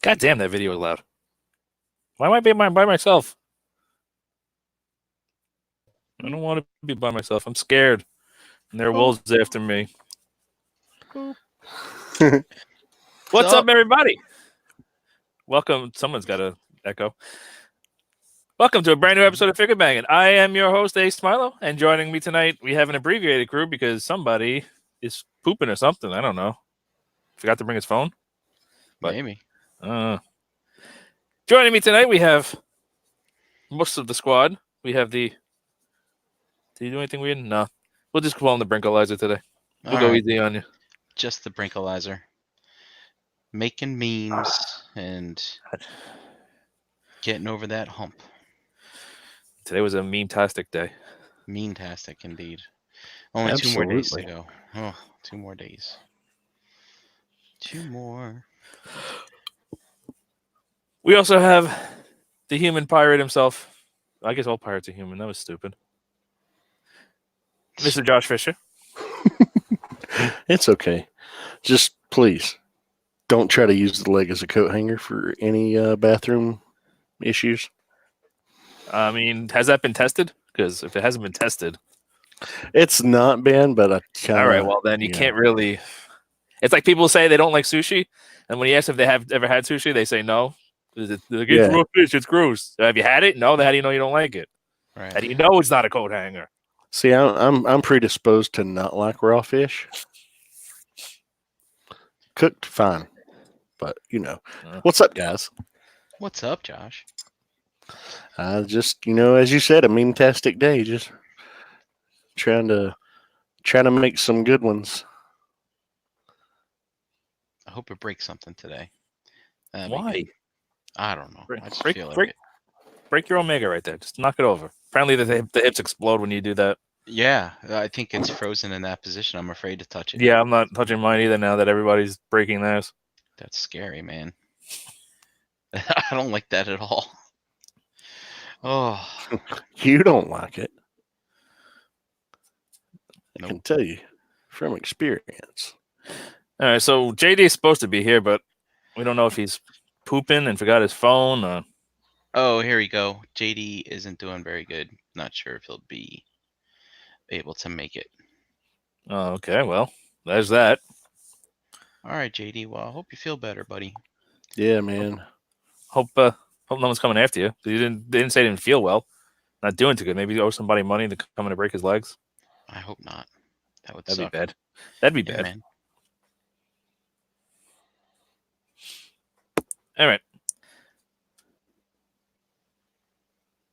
God damn, that video is loud. Why am I being by myself? I don't want to be by myself. I'm scared. And there are wolves after me. What's up, everybody? Welcome. Someone's got an echo. Welcome to a brand new episode of Figure Bangin'. I am your host, Ace Milo, and joining me tonight, we have an abbreviated crew because somebody is pooping or something. I don't know. Forgot to bring his phone? But, maybe. Joining me tonight, we have most of the squad. We have the... Did you do anything weird? No. We'll just call him the Brinkalizer today. We'll go easy on you. Just the Brinkalizer. Making memes and getting over that hump. Today was a meme-tastic day. Meme-tastic, indeed. Only Absolutely. 2 more days to go. Oh, 2 more days. 2 more. We also have the human pirate himself. I guess all pirates are human. That was stupid. Mr. Josh Fisher. It's okay. Just please don't try to use the leg as a coat hanger for any bathroom issues. I mean, has that been tested? Because if it hasn't been tested, it's not been. But I kinda, all right. Well, then you can't really. It's like people say they don't like sushi, and when you ask if they have ever had sushi, they say no. It's raw fish. It's gross. Have you had it? No. Then how do you know you don't like it? Right. How do you know it's not a coat hanger? See, I'm predisposed to not like raw fish. Cooked, fine. But, what's up, guys? What's up, Josh? Just, as you said, a meme-tastic day. Just trying to make some good ones. I hope it breaks something today. Why? I don't know. I just feel like break your Omega right there. Just knock it over. Apparently the hips explode when you do that. Yeah, I think it's frozen in that position. I'm afraid to touch it. Yeah, I'm not touching mine either now that everybody's breaking theirs. That's scary, man. I don't like that at all. Oh. You don't like it. Nope. I can tell you from experience. All right, so JD is supposed to be here, but we don't know if he's pooping and forgot his phone. Oh, here we go. JD isn't doing very good. Not sure if he'll be able to make it. Oh, okay. Well, there's that. All right, JD. Well, I hope you feel better, buddy. Yeah, man. Hope no one's coming after you. They didn't say he didn't feel well. Not doing too good. Maybe you owe somebody money to come in to break his legs. I hope not. That'd be bad. That'd be bad. Man. All right.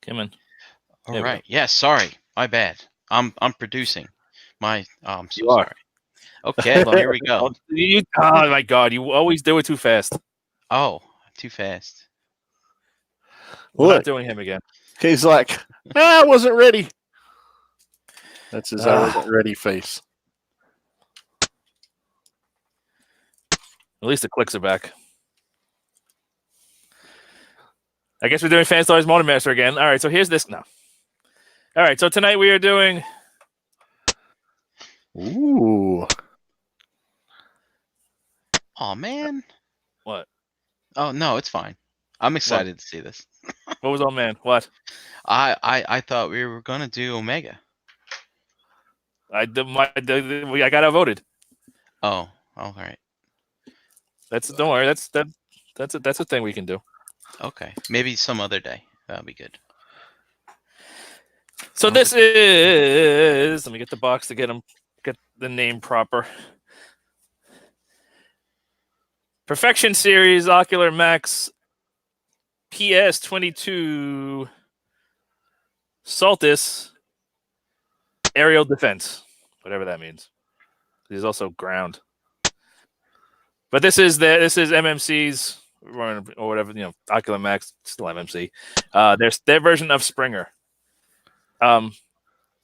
Come in. All right. Yeah, sorry. My bad. I'm producing. I'm so sorry. Okay, well, here we go. Oh my God, you always do it too fast. Oh, too fast. We're not doing him again. He's like, I wasn't ready. That's his I wasn't ready face. At least the clicks are back. I guess we're doing Fan Stars Motor Master again. All right, so here's this now. All right, so tonight we are doing... Ooh. Oh, man. What? Oh, no, it's fine. I'm excited to see this. What was all man? What? I thought we were going to do Omega. I got outvoted. Oh, all right. Don't worry. That's a thing we can do. Okay, maybe some other day. That'll be good. So this is. Let me get the box to get the name proper. Perfection Series Ocular Max PS22 Saltus Aerial Defense, whatever that means. There's also ground. But this is MMC's or whatever, Ocular Max, still MMC. There's their version of Springer. So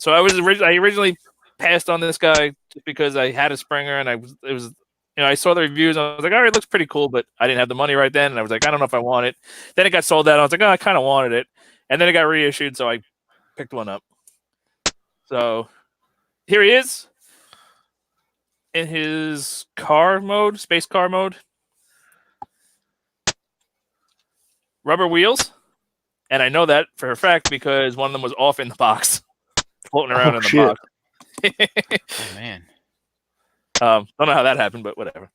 I originally passed on this guy just because I had a Springer and I saw the reviews and I was like, all right, it looks pretty cool, but I didn't have the money right then, and I was like, I don't know if I want it. Then it got sold out. And I was like, oh, I kind of wanted it, and then it got reissued, so I picked one up. So here he is in his car mode, space car mode. rubber wheels, and I know that for a fact because one of them was off in the box, floating around in the box. Oh man. Don't know how that happened, but whatever.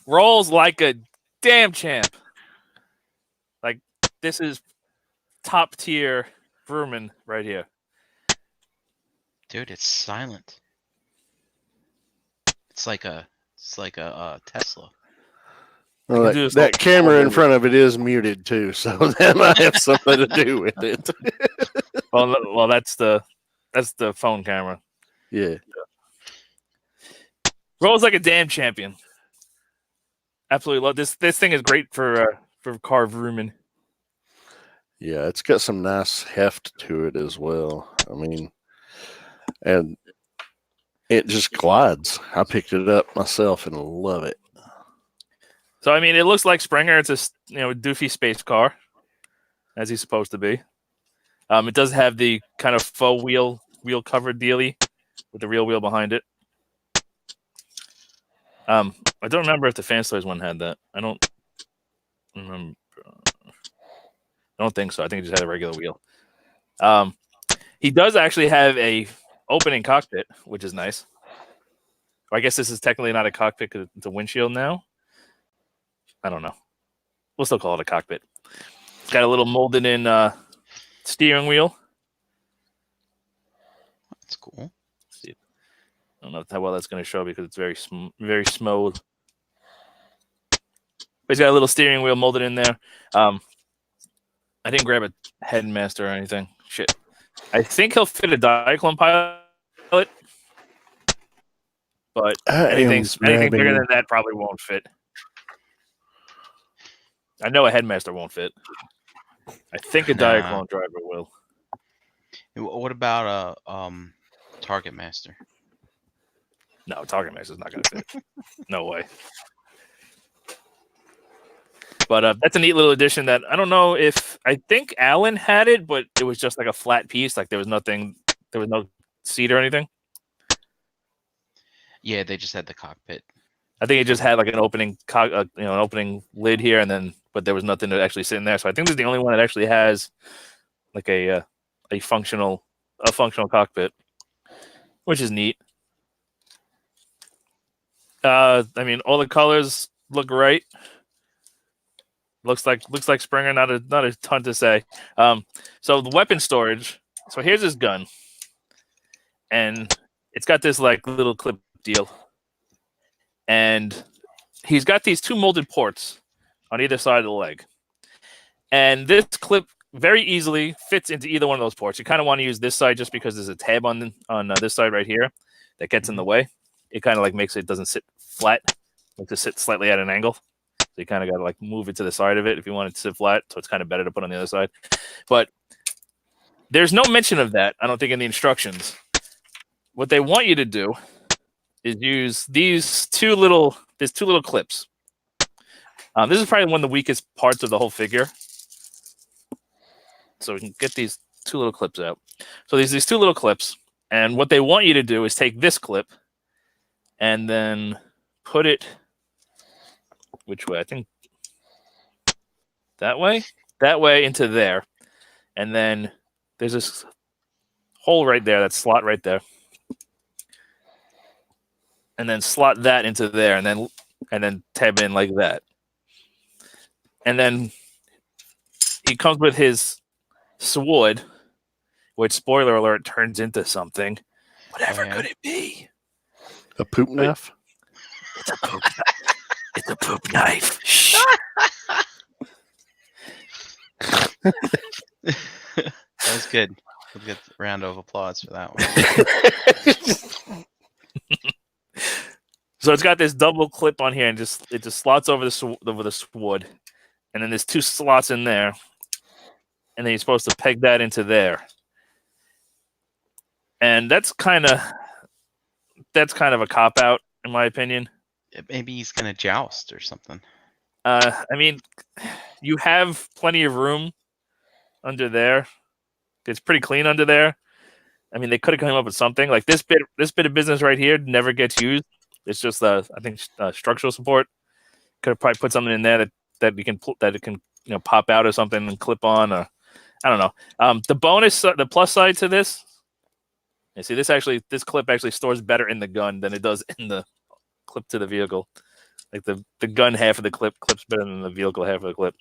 Rolls like a damn champ. Like, this is top tier Vrooman right here. Dude, it's silent. It's like a Tesla. Well, that camera in front of it is muted too, so that might have something to do with it. well, that's the phone camera. Yeah. Rolls like a damn champion. Absolutely love this. This thing is great for car Vrooman. Yeah, it's got some nice heft to it as well. I mean, and it just glides. I picked it up myself and love it. So I mean, it looks like Springer. It's a doofy space car, as he's supposed to be. It does have the kind of faux wheel cover dealy with the real wheel behind it. I don't remember if the Fan Toys one had that. I don't remember. I don't think so. I think it just had a regular wheel. He does actually have a opening cockpit, which is nice. I guess this is technically not a cockpit because it's a windshield now. I don't know. We'll still call it a cockpit. It's got a little molded in steering wheel. That's cool. See, I don't know how well that's going to show because it's very very smooth. But he's got a little steering wheel molded in there. I didn't grab a headmaster or anything. Shit. I think he'll fit a Diaclone pilot, but anything bigger than that probably won't fit. I know a headmaster won't fit. I think a Diaclone driver will. What about a Target Master? No, Target Master's not going to fit. No way. But that's a neat little addition that I don't know if I think Alan had it, but it was just like a flat piece. Like there was no seat or anything. Yeah, they just had the cockpit. I think it just had like an opening, an opening lid here, and then but there was nothing to actually sit in there. So I think this is the only one that actually has like a functional cockpit, which is neat. I mean, all the colors look right. Looks like Springer. Not a ton to say. So the weapon storage. So here's his gun, and it's got this like little clip deal, and he's got these two molded ports on either side of the leg, and this clip very easily fits into either one of those ports. You kind of want to use this side just because there's a tab on this side right here that gets in the way. It kind of like makes it doesn't sit flat, like to sit slightly at an angle. So you kind of got to like move it to the side of it if you want it to sit flat. So it's kind of better to put on the other side. But there's no mention of that, I don't think, in the instructions. What they want you to do is use these two little clips. This is probably one of the weakest parts of the whole figure. So we can get these two little clips out. So these two little clips. And what they want you to do is take this clip and then put it which way? I think that way into there. And then there's this hole right there, that slot right there. And then slot that into there and then tab in like that. And then he comes with his sword, which, spoiler alert, turns into something. Whatever could it be? A poop knife? It's a poop knife. It's a poop knife. Shh. That was good. A good round of applause for that one. So it's got this double clip on here, and it just slots over the sword, and then there's two slots in there, and then you're supposed to peg that into there, and that's kind of a cop out in my opinion. Maybe he's gonna joust or something. I mean, you have plenty of room under there. It's pretty clean under there. I mean, they could have come up with something like this bit of business right here never gets used. It's just I think structural support. Could have probably put something in there that it can pop out or something and clip on, or I don't know. The plus side to this, you see, this clip actually stores better in the gun than it does in the clip to the vehicle. Like the gun half of the clip clips better than the vehicle half of the clip.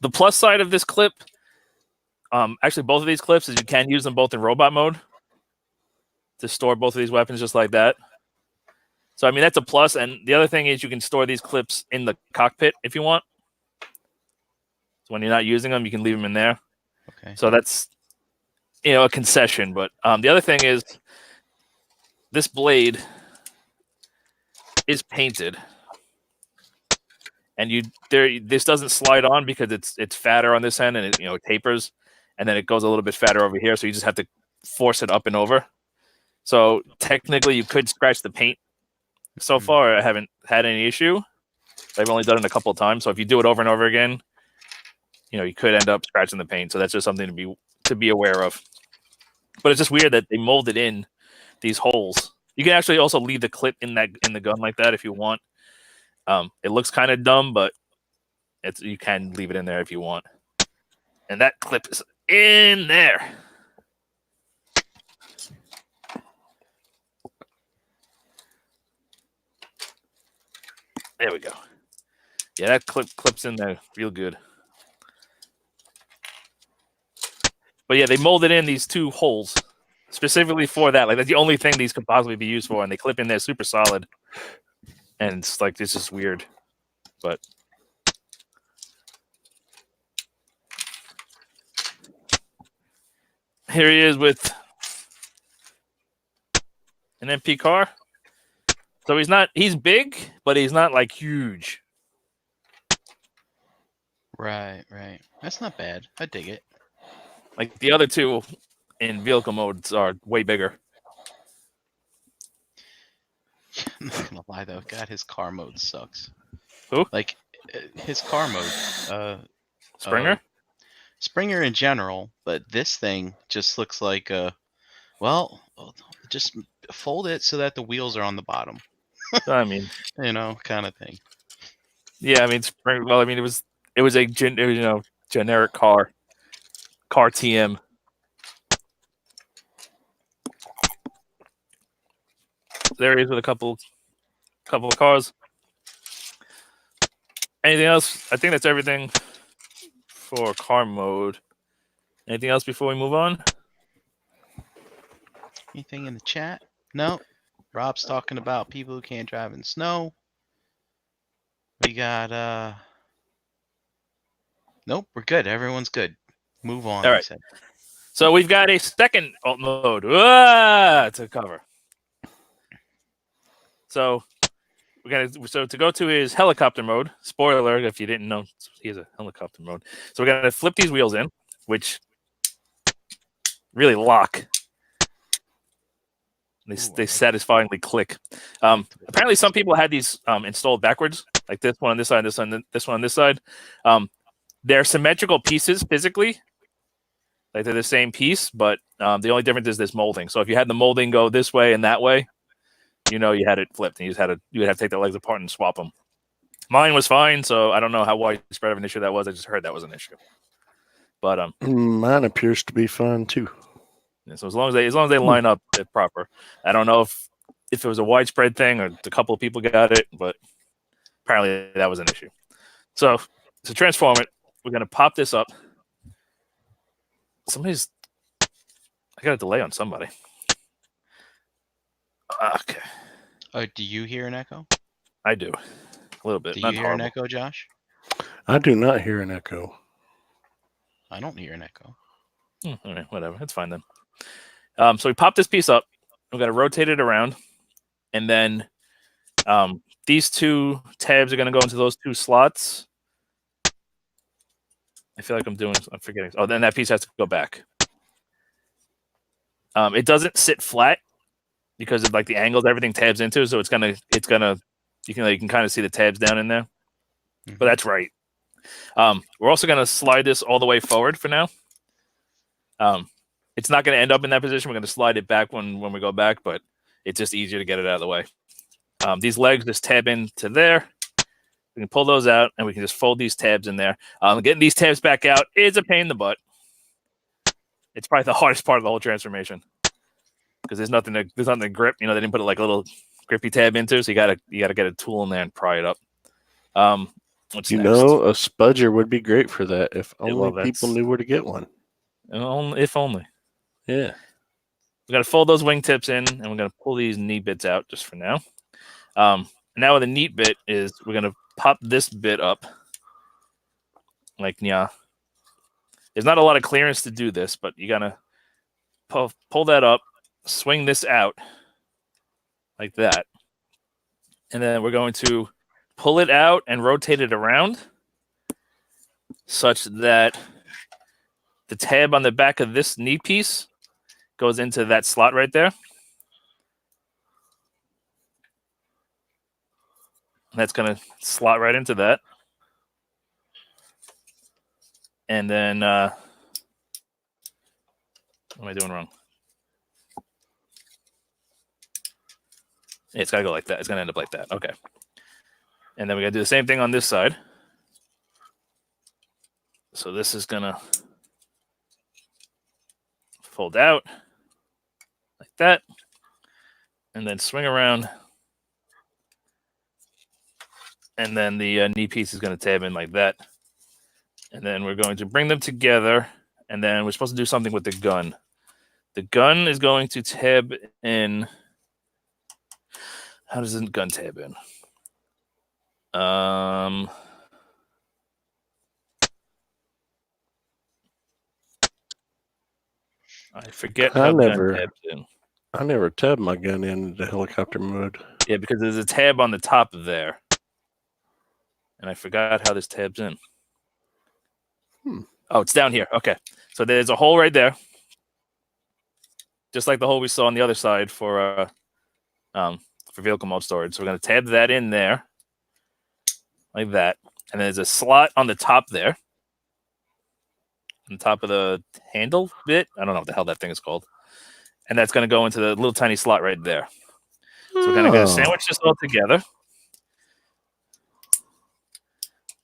The plus side of this clip, actually both of these clips, is you can use them both in robot mode to store both of these weapons just like that. So I mean that's a plus. And the other thing is you can store these clips in the cockpit if you want. So when you're not using them, you can leave them in there. Okay. So that's a concession. But the other thing is this blade is painted, and this doesn't slide on because it's fatter on this end, and it tapers, and then it goes a little bit fatter over here. So you just have to force it up and over. So technically, you could scratch the paint. So far, I haven't had any issue. I've only done it a couple of times. So if you do it over and over again, you could end up scratching the paint. So that's just something to be aware of. But it's just weird that they molded in these holes. You can actually also leave the clip in the gun like that if you want. It looks kind of dumb, but you can leave it in there if you want. And that clip is in there. There we go. Yeah, that clips in there real good. But yeah, they molded in these two holes specifically for that. Like that's the only thing these could possibly be used for, and they clip in there super solid. And it's like this is weird, but here he is with an MP car. So he's big, but he's not like huge. Right. That's not bad. I dig it. Like the other two in vehicle modes are way bigger. I'm not gonna lie though, God, his car mode sucks. Who? Like his car mode. Springer? Springer in general, but this thing just looks like just fold it so that the wheels are on the bottom. I mean, kind of thing. Yeah, I mean, well, I mean, it was a generic car TM. There he is with a couple of cars. Anything else? I think that's everything for car mode. Anything else before we move on? Anything in the chat? No. Rob's talking about people who can't drive in snow. We got nope, we're good. Everyone's good. Move on. All right. So we've got a second alt mode to cover. So to go to his helicopter mode. Spoiler if you didn't know, he has a helicopter mode. So we're gonna flip these wheels in, which really lock. They satisfyingly click. Apparently, some people had these installed backwards, like this one on this side, this one on this side. They're symmetrical pieces physically, like they're the same piece, but the only difference is this molding. So if you had the molding go this way and that way, you had it flipped, and you would have to take the legs apart and swap them. Mine was fine, so I don't know how widespread of an issue that was. I just heard that was an issue. But mine appears to be fine too. So as long as they line up it proper. I don't know if it was a widespread thing or a couple of people got it, but apparently that was an issue. So to transform it, we're gonna pop this up. I got a delay on somebody. Okay. Do you hear an echo? I do. A little bit. Do you hear an echo, Josh? I do not hear an echo. I don't hear an echo. All right, whatever. It's fine then. So we pop this piece up. We're going to rotate it around. And then these two tabs are going to go into those two slots. I feel like I'm forgetting. Oh, then that piece has to go back. It doesn't sit flat because of like the angles everything tabs into. So you can kind of see the tabs down in there. But that's right. We're also going to slide this all the way forward for now. It's not going to end up in that position. We're going to slide it back when we go back, but it's just easier to get it out of the way. These legs just tab into there, We can pull those out, and we can just fold these tabs in there. Getting these tabs back out is a pain in the butt. It's probably the hardest part of the whole transformation because there's nothing to grip. You know, they didn't put like a little grippy tab into, so you gotta get a tool in there and pry it up. What's You next? know, a spudger would be great for that if Yeah, only well, people knew where to get one. If only. Yeah. We got to fold those wingtips in, and we're going to pull these knee bits out just for now. Now with the neat bit is we're going to pop this bit up. Like, yeah. There's not a lot of clearance to do this, but you got to pull that up, swing this out like that. And then we're going to pull it out and rotate it around such that the tab on the back of this knee piece goes into that slot right there. And that's going to slot right into that. And then, what am I doing wrong? It's got to go like that. It's going to end up like that. Okay. And then we got to do the same thing on this side. So this is going to fold out like that. And then swing around. And then the knee piece is going to tab in like that. And then we're going to bring them together. And then we're supposed to do something with the gun. The gun is going to tab in. How does the gun tab in? I forget how gun tabs in. I never tabbed my gun in the helicopter mode. Yeah, because there's a tab on the top there. And I forgot how this tabs in. Oh, it's down here. Okay. So there's a hole right there. Just like the hole we saw on the other side for vehicle mode storage. So we're going to tab that in there. Like that. And there's a slot on the top there. On top of the handle bit. I don't know what the hell that thing is called. And that's going to go into the little tiny slot right there. So we're going to sandwich this all together.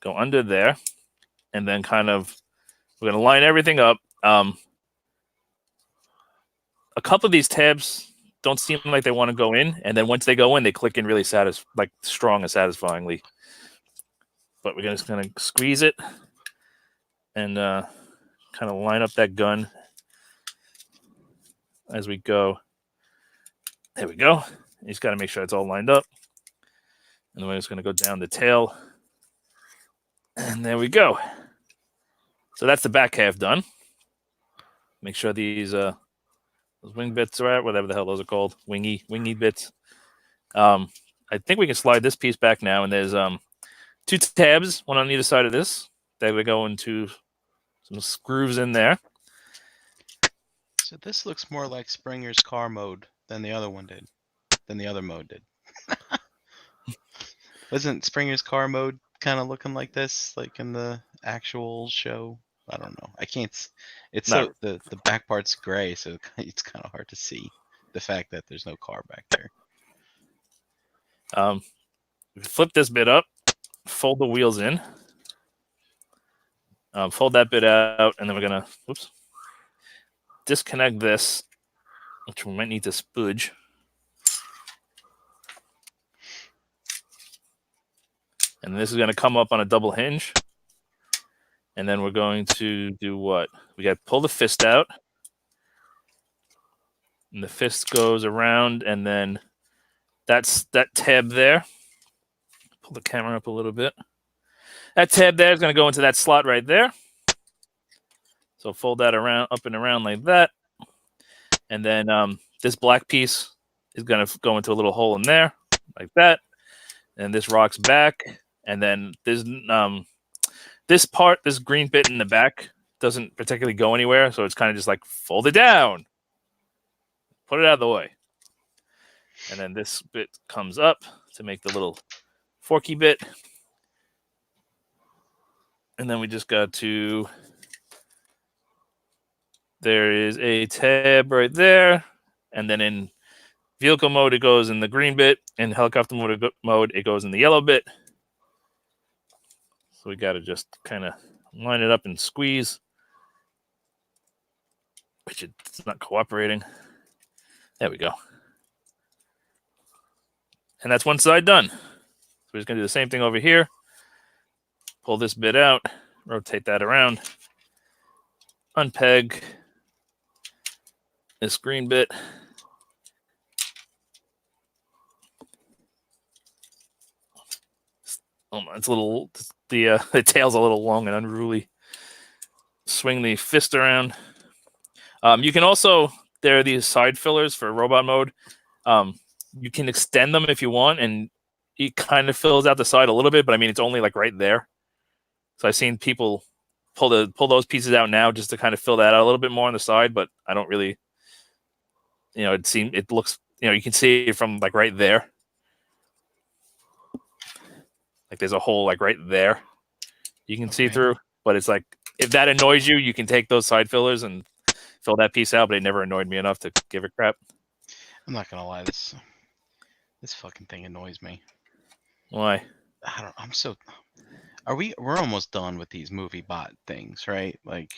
Go under there. And then kind of, we're going to line everything up. A couple of these tabs don't seem like they want to go in. And then once they go in, they click in really strong and satisfyingly. But we're just going to squeeze it and kind of line up that gun as we go. There we go. You just got to make sure it's all lined up. And then we're just going to go down the tail. And there we go. So that's the back half done. Make sure these those wing bits are at, whatever the hell those are called. Wingy bits. I think we can slide this piece back now. And there's two tabs, one on either side of this. That would go into some screws in there. So this looks more like Springer's car mode than the other one did. Than the other mode did. Wasn't Springer's car mode kind of looking like this, like in the actual show? I don't know. I can't. It's so the back part's gray, so it's kind of hard to see the fact that there's no car back there. Flip this bit up, fold the wheels in, fold that bit out, and then we're gonna disconnect this, which we might need to spudge. And this is going to come up on a double hinge. And then we're going to do what? We got to pull the fist out. And the fist goes around, and then that's that tab there. Pull the camera up a little bit. That tab there is going to go into that slot right there. So fold that around, up and around like that. And then this black piece is going to go into a little hole in there, like that. And this rocks back. And then there's this part, this green bit in the back, doesn't particularly go anywhere. So it's kind of just like fold it down. Put it out of the way. And then this bit comes up to make the little forky bit. And then we just got to... There is a tab right there. And then in vehicle mode, it goes in the green bit. In helicopter mode, it goes in the yellow bit. So we got to just kind of line it up and squeeze, which it's not cooperating. There we go. And that's one side done. So we're just going to do the same thing over here. Pull this bit out, rotate that around, unpeg this green bit. Oh, it's a little, the tail's a little long and unruly. Swing the fist around. You can also, there are these side fillers for robot mode. You can extend them if you want, and it kind of fills out the side a little bit, but I mean, it's only like right there. So I've seen people pull those pieces out now just to kind of fill that out a little bit more on the side, but I don't really, it looks, you can see it from like right there. Like there's a hole like right there you can see through, but it's like, if that annoys you, you can take those side fillers and fill that piece out, but it never annoyed me enough to give it crap. I'm not gonna lie, this fucking thing annoys me. Why? We're almost done with these movie bot things, right? Like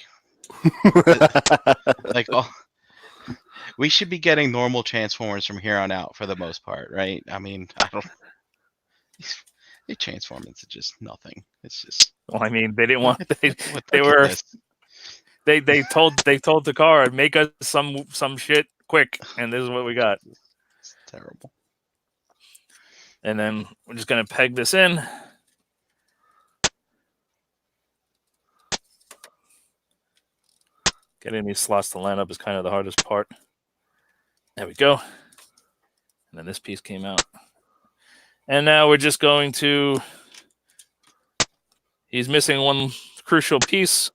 we should be getting normal Transformers from here on out for the most part, right? I mean, they transform into just nothing. It's just. Well, I mean, they didn't want. They told Takara, make us some shit quick, and this is what we got. It's terrible. And then we're just gonna peg this in. Getting these slots to line up is kind of the hardest part. There we go. And then this piece came out. And now we're just going to. He's missing one crucial piece.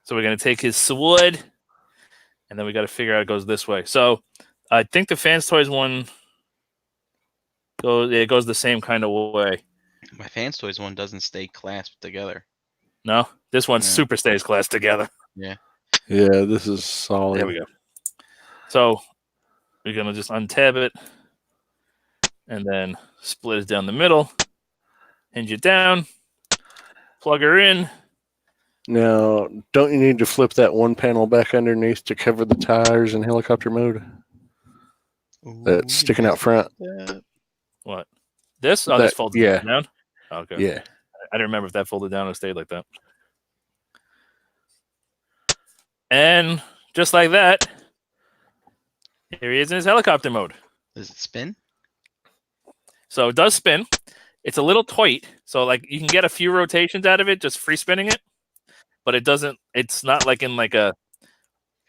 So we're going to take his wood, and then we got to figure out it goes this way. So I think the Fans Toys one goes the same kind of way. My Fans Toys one doesn't stay clasped together. No? This one super stays clasped together. Yeah. Yeah, this is solid. There we go. So we're going to just untab it and then split it down the middle. Hinge it down, plug her in. Now, don't you need to flip that one panel back underneath to cover the tires in helicopter mode? That's sticking out front. What? This? Oh, this folds down? Okay. Yeah. I didn't remember if that folded down or stayed like that. And just like that, here he is in his helicopter mode. Does it spin? So it does spin. It's a little tight, so like you can get a few rotations out of it just free spinning it, but it doesn't. It's not like in like a.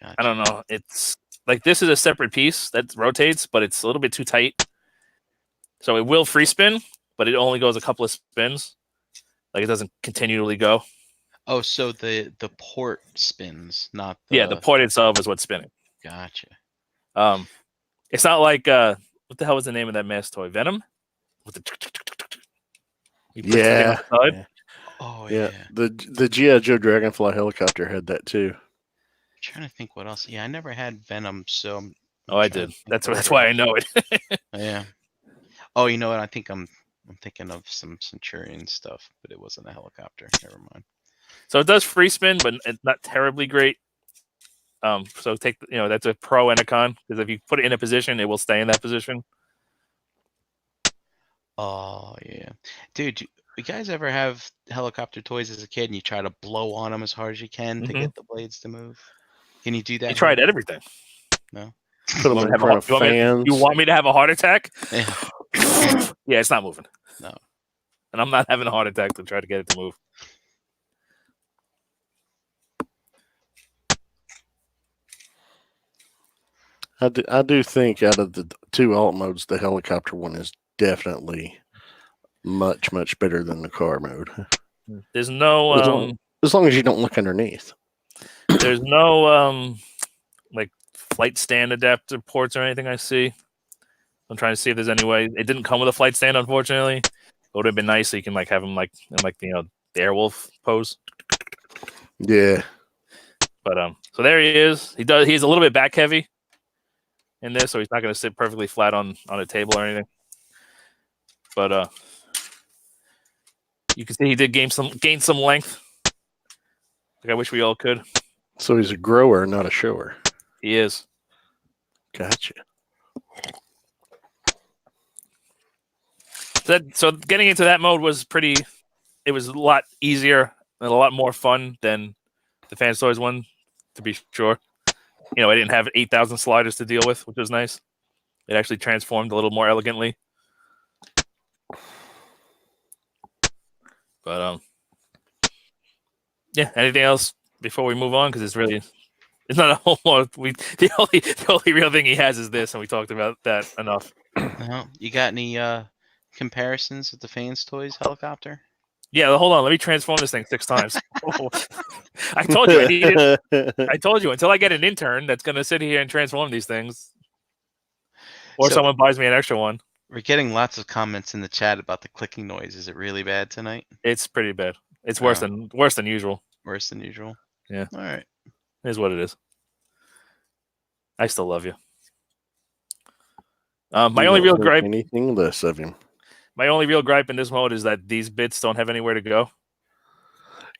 Gotcha. I don't know. It's like this is a separate piece that rotates, but it's a little bit too tight. So it will free spin, but it only goes a couple of spins. Like it doesn't continually go. Oh, so the port spins, not the... Yeah, the port itself is what's spinning. Gotcha. It's not like what the hell was the name of that mass toy? Venom? With the yeah. Oh yeah. The G.I. Joe Dragonfly helicopter had that too. I'm trying to think what else. Yeah, I never had Venom, so. I did. That's why I know it. Yeah. Oh, you know what? I think I'm thinking of some Centurion stuff, but it wasn't a helicopter. Never mind. So it does free spin, but it's not terribly great. So take that's a pro and a con, because if you put it in a position, it will stay in that position. Oh yeah, dude. You guys ever have helicopter toys as a kid and you try to blow on them as hard as you can to get the blades to move? Can you do that? You tried everything. No. Put them in front of fans. You want me to have a heart attack? Yeah. Yeah, it's not moving. No. And I'm not having a heart attack to try to get it to move. I do think out of the two alt modes, the helicopter one is definitely much better than the car mode. There's no as long as you don't look underneath. There's no like flight stand adapter ports or anything I see. I'm trying to see if there's any way. It didn't come with a flight stand, unfortunately. It would have been nice so you can like have him like in like the Airwolf pose. Yeah. But so there he is. He's a little bit back heavy in this, so he's not going to sit perfectly flat on a table or anything. But You can see he did gain some length. Like I wish we all could. So he's a grower, not a shower. He is. Gotcha. So getting into that mode was it was a lot easier and a lot more fun than the Fans Toys one, to be sure. You know, I didn't have 8,000 sliders to deal with, which was nice. It actually transformed a little more elegantly. But yeah. Anything else before we move on? Because it's not a whole lot. The only real thing he has is this, and we talked about that enough. You got any comparisons with the Fans Toys helicopter? Yeah, hold on. Let me transform this thing 6 times. I told you I needed. I told you until I get an intern that's going to sit here and transform these things, or someone buys me an extra one. We're getting lots of comments in the chat about the clicking noise. Is it really bad tonight? It's pretty bad. It's worse than usual. Worse than usual. Yeah. All right. It is what it is. I still love you. My only real gripe. Anything less of him. My only real gripe in this mode is that these bits don't have anywhere to go.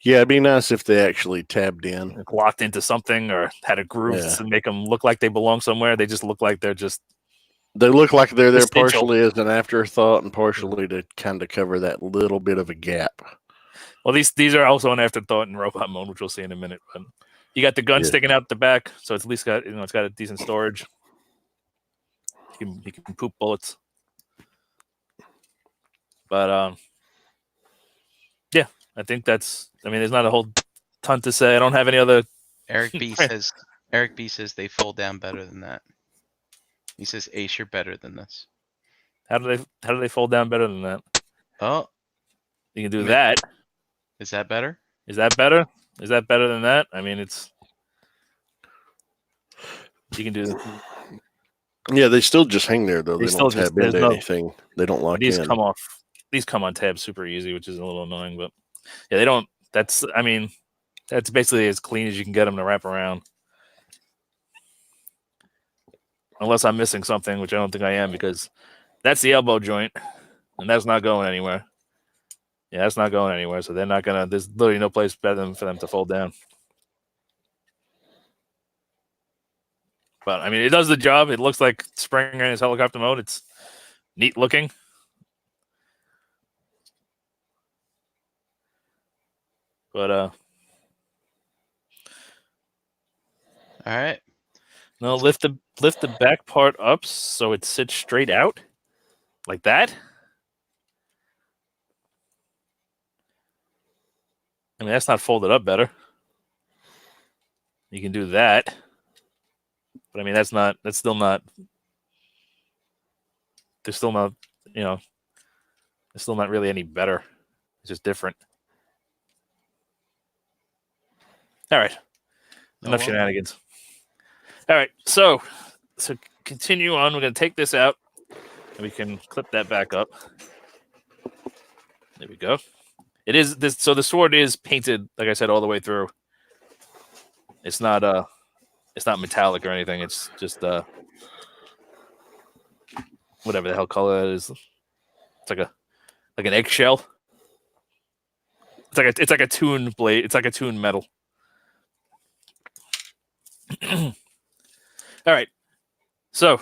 Yeah, it'd be nice if they actually tabbed in, locked into something, or had a groove to make them look like they belong somewhere. They just look like they're just. They look like they're there partially as an afterthought and partially to kind of cover that little bit of a gap. Well, these are also an afterthought in robot mode, which we'll see in a minute. But you got the gun sticking out the back, so it's at least got it's got a decent storage. You can poop bullets. But yeah, I think that's. I mean, there's not a whole ton to say. I don't have any other. Eric B says they fold down better than that. He says, Ace, you're better than this. How do they fold down better than that? Oh. You can do that. Is that better? Is that better? Is that better than that? I mean, you can do. Yeah, they still just hang there though. They don't tab into anything. They don't lock these in. Come off. These come on tab super easy, which is a little annoying, but yeah, they don't. That's basically as clean as you can get them to wrap around. Unless I'm missing something, which I don't think I am, because that's the elbow joint, and that's not going anywhere. Yeah, that's not going anywhere, so they're not going to... There's literally no place better for them to fold down. But, I mean, it does the job. It looks like Springer in his helicopter mode. It's neat looking. But, all right. No, lift the back part up so it sits straight out, like that. I mean, that's not folded up better. You can do that, but I mean, that's still not. There's still not, it's still not really any better. It's just different. All right, enough shenanigans. All right, so continue on. We're going to take this out, and we can clip that back up. There we go. It is this. So the sword is painted, like I said, all the way through. It's not metallic or anything. It's just whatever the hell color it is. It's like an eggshell. It's like a tuned blade. It's like a tuned metal. All right, so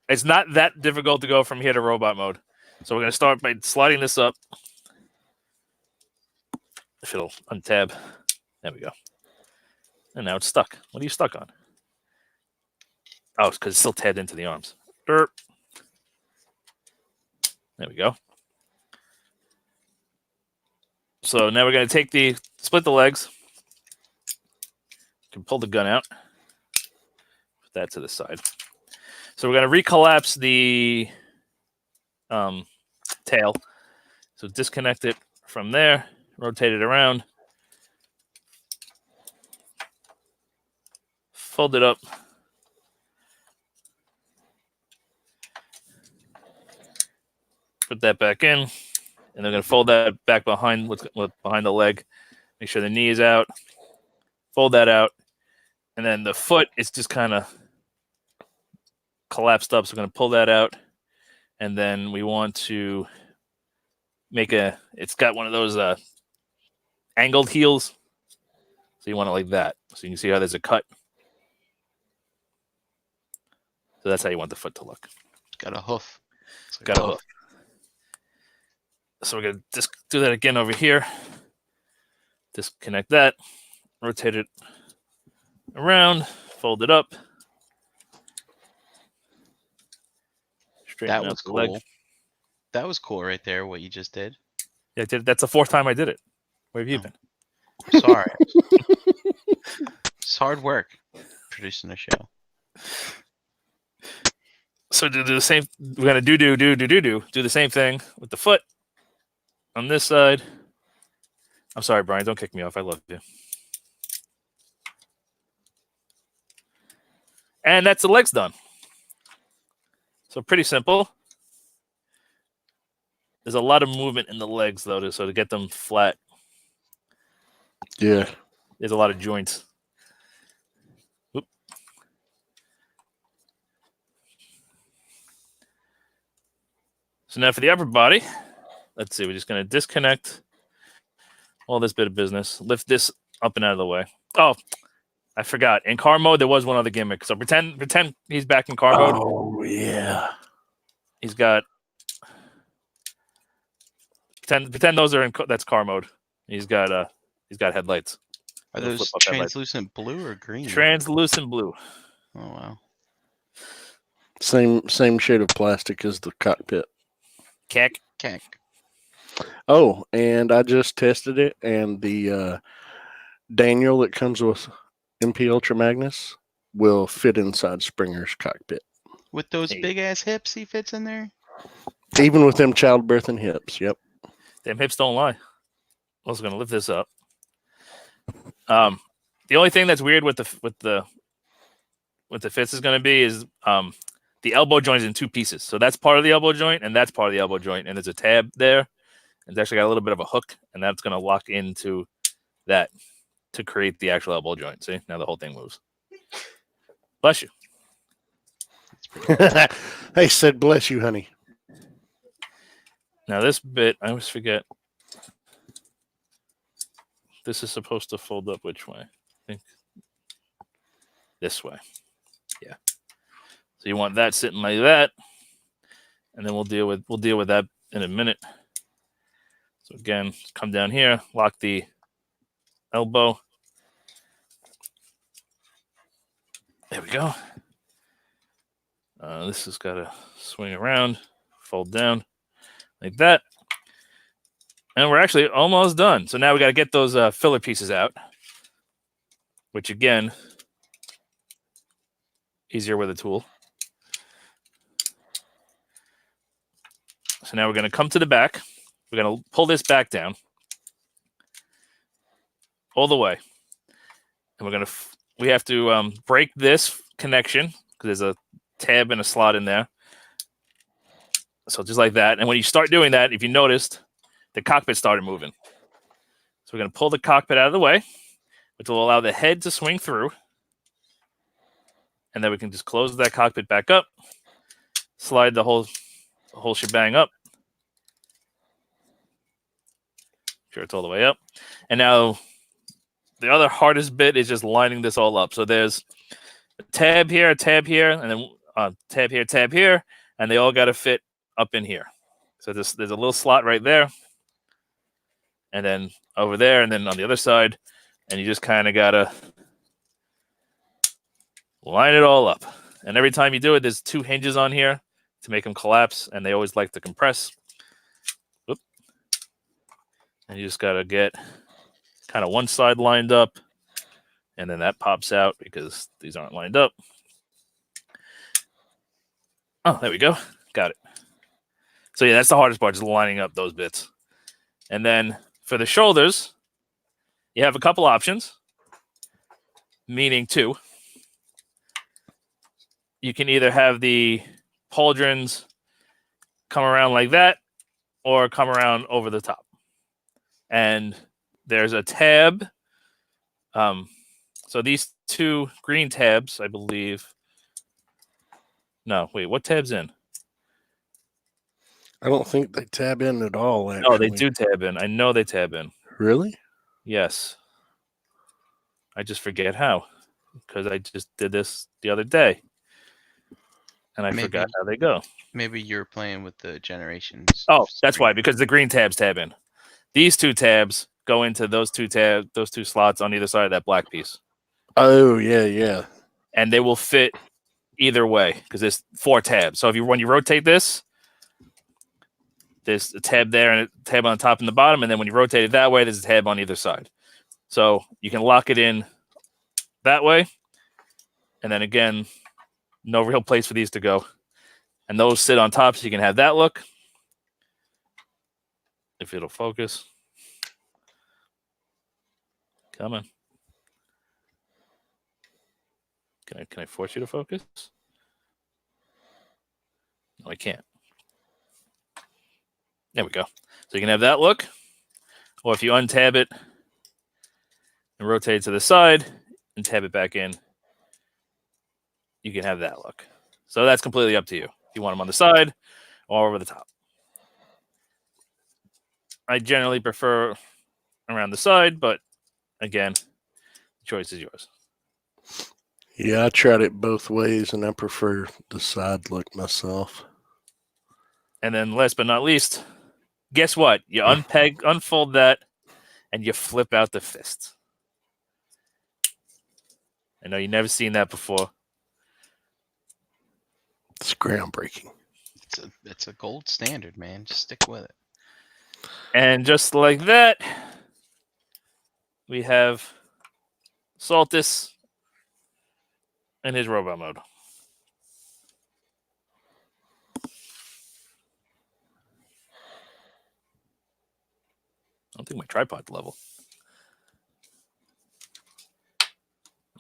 it's not that difficult to go from here to robot mode. So we're going to start by sliding this up. If it'll untab. There we go. And now it's stuck. What are you stuck on? Oh, it's because it's still tabbed into the arms. Derp. There we go. So now we're going to split the legs. You can pull the gun out. Put that to the side. So we're going to recollapse the tail. So disconnect it from there. Rotate it around. Fold it up. Put that back in. And they're going to fold that back behind behind the leg. Make sure the knee is out. Fold that out. And then the foot is just kind of collapsed up. So we're going to pull that out. And then we want to it's got one of those angled heels. So you want it like that. So you can see how there's a cut. So that's how you want the foot to look. It's got a hoof. Got a hoof. So we're gonna just do that again over here. Disconnect that, rotate it around, fold it up. That was cool. That was cool right there, what you just did. Yeah, that's the 4th time I did it. Where have you been? Sorry. It's hard work producing a show. So do the same. We're gonna do the same thing with the foot on this side. I'm sorry, Brian. Don't kick me off. I love you. And that's the legs done. So pretty simple. There's a lot of movement in the legs though, to get them flat. Yeah. There's a lot of joints. Oop. So now for the upper body, let's see. We're just going to disconnect all this bit of business. Lift this up and out of the way. Oh, I forgot. In car mode, there was one other gimmick. So pretend he's back in car mode. Oh yeah. He's got pretend those are that's car mode. He's got headlights. Are those translucent blue or green? Translucent blue. Oh wow. Same shade of plastic as the cockpit. Cack. Oh, and I just tested it, and the Daniel that comes with MP Ultra Magnus will fit inside Springer's cockpit. With those big ass hips, he fits in there. Even with them childbirth and hips. Yep. Damn hips don't lie. I'm also gonna lift this up. The only thing that's weird with the fits is gonna be is the elbow joint is in 2 pieces. So that's part of the elbow joint, and that's part of the elbow joint, and there's a tab there. It's actually got a little bit of a hook, and that's gonna lock into that to create the actual elbow joint. See, now the whole thing moves. Bless you. They said, "Bless you, honey." Now this bit, I always forget. This is supposed to fold up which way? I think this way. Yeah. So you want that sitting like that, and then we'll deal with that in a minute. So again, come down here, lock the elbow. There we go. This has got to swing around, fold down like that. And we're actually almost done. So now we got to get those filler pieces out, which again, easier with a tool. So now we're going to come to the back. We're going to pull this back down all the way. And we have to break this connection because there's a tab and a slot in there. So just like that. And when you start doing that, if you noticed, the cockpit started moving. So we're going to pull the cockpit out of the way, which will allow the head to swing through. And then we can just close that cockpit back up, slide the whole shebang up. Sure, it's all the way up. And now the other hardest bit is just lining this all up. So there's a tab here, and then tab here, and they all got to fit up in here. So there's a little slot right there, and then over there, and then on the other side, and you just kind of got to line it all up. And every time you do it, there's 2 hinges on here to make them collapse, and they always like to compress. Whoop. And you just got to get kind of one side lined up, and then that pops out because these aren't lined up. Oh, there we go. Got it. So yeah, that's the hardest part, just lining up those bits. And then for the shoulders, you have a couple options, meaning 2. You can either have the pauldrons come around like that or come around over the top. And there's a tab. So these 2 green tabs, I believe. No, wait, what tab's in? I don't think they tab in at all. Actually. No, they do tab in. I know they tab in. Really? Yes. I just forget how, because I just did this the other day, and I forgot how they go. Maybe you're playing with the generations. Oh, that's why, because the green tabs tab in. These two tabs go into those two slots on either side of that black piece. Oh, yeah. And they will fit either way because there's 4 tabs. So when you rotate this, there's a tab there and a tab on the top and the bottom, and then when you rotate it that way, there's a tab on either side. So you can lock it in that way, and then again, no real place for these to go. And those sit on top, so you can have that look. If it'll focus. Come on. Can I force you to focus? No, I can't. There we go. So you can have that look. Or if you untab it and rotate it to the side and tab it back in, you can have that look. So that's completely up to you. If you want them on the side or over the top. I generally prefer around the side, but again, the choice is yours. Yeah, I tried it both ways, and I prefer the side look myself. And then last but not least, guess what? You unfold that, and you flip out the fist. I know you've never seen that before. It's groundbreaking. It's a gold standard, man. Just stick with it. And just like that, we have Saltus in his robot mode. I don't think my tripod's level.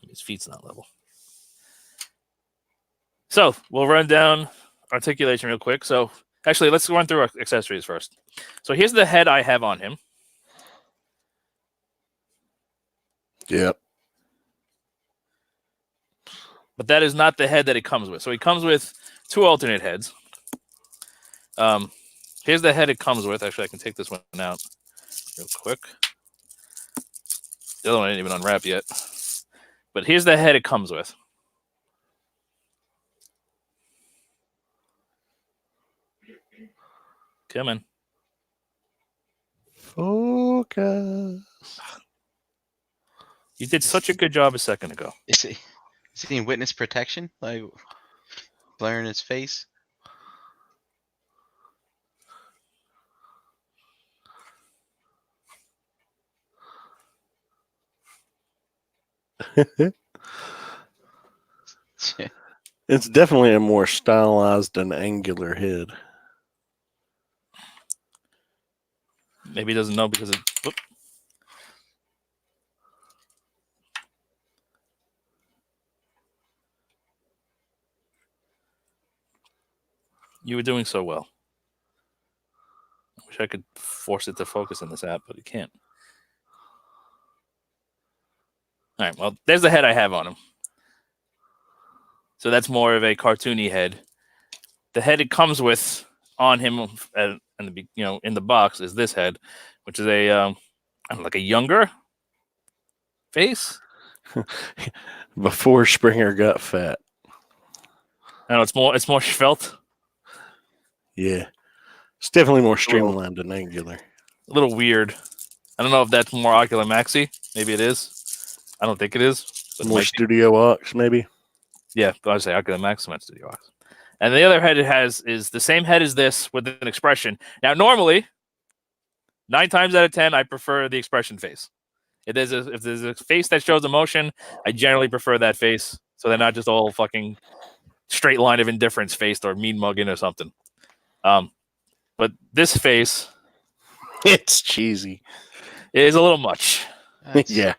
His feet's not level. So we'll run down articulation real quick. So actually, let's run through our accessories first. So here's the head I have on him. Yep. But that is not the head that it comes with. So he comes with 2 alternate heads. Here's the head it comes with. Actually, I can take this one out real quick. The other one I didn't even unwrap yet. But here's the head it comes with. Come in. Focus. You did such a good job a second ago. Is he in witness protection? Like blurring his face? It's definitely a more stylized and angular head. Maybe he doesn't know because of. Whoop. You were doing so well. I wish I could force it to focus in this app, but it can't. All right, well, there's the head I have on him. So that's more of a cartoony head. The head it comes with on him in the box is this head, which is like a younger face. Before Springer got fat. I know it's more svelte. Yeah. It's definitely more streamlined and angular. A little weird. I don't know if that's more Ocular Maxi. Maybe it is. I don't think it is. More Studio Ox, maybe. Yeah, but I would say Ocular Maxi, not Studio Ox. And the other head it has is the same head as this with an expression. Now, normally, 9 times out of 10, I prefer the expression face. If there's a face that shows emotion, I generally prefer that face. So they're not just all fucking straight line of indifference faced or mean mugging or something. But this face, it's cheesy. It is a little much. Yeah.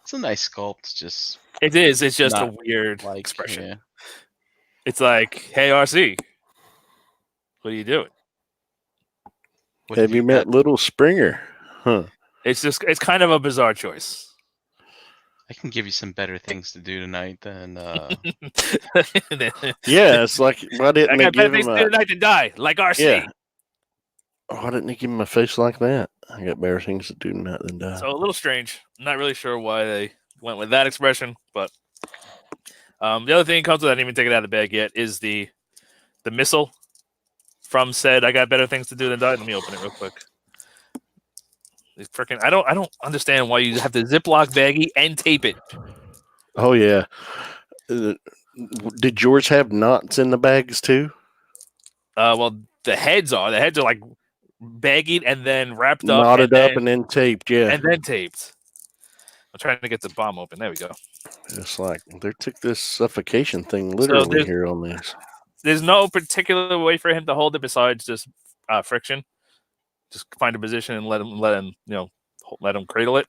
It's a nice sculpt. Just it is. It's just a weird expression. Yeah. It's like, hey, RC, what are you doing? Have you met Little Springer? Huh. It's kind of a bizarre choice. I can give you some better things to do tonight than Yeah, it's like, why I didn't they got better give things him to do a? tonight than die, like RC. Yeah, why didn't they give him a face like that? I got better things to do tonight than die. So a little strange. I'm not really sure why they went with that expression, but the other thing that comes with, I didn't even take it out of the bag yet, is the missile from said I got better things to do than die. Let me open it real quick. Freaking, I don't understand why you have to Ziploc baggie and tape it. Oh yeah. Did yours have knots in the bags too? Well, the heads are like baggied and then wrapped up Knotted up and then taped. Yeah, and then taped. I'm trying to get the bomb open. There we go. it's like they took this suffocation thing So literally here on this. there's no particular way for him to hold it besides just friction. Just find a position and let him cradle it.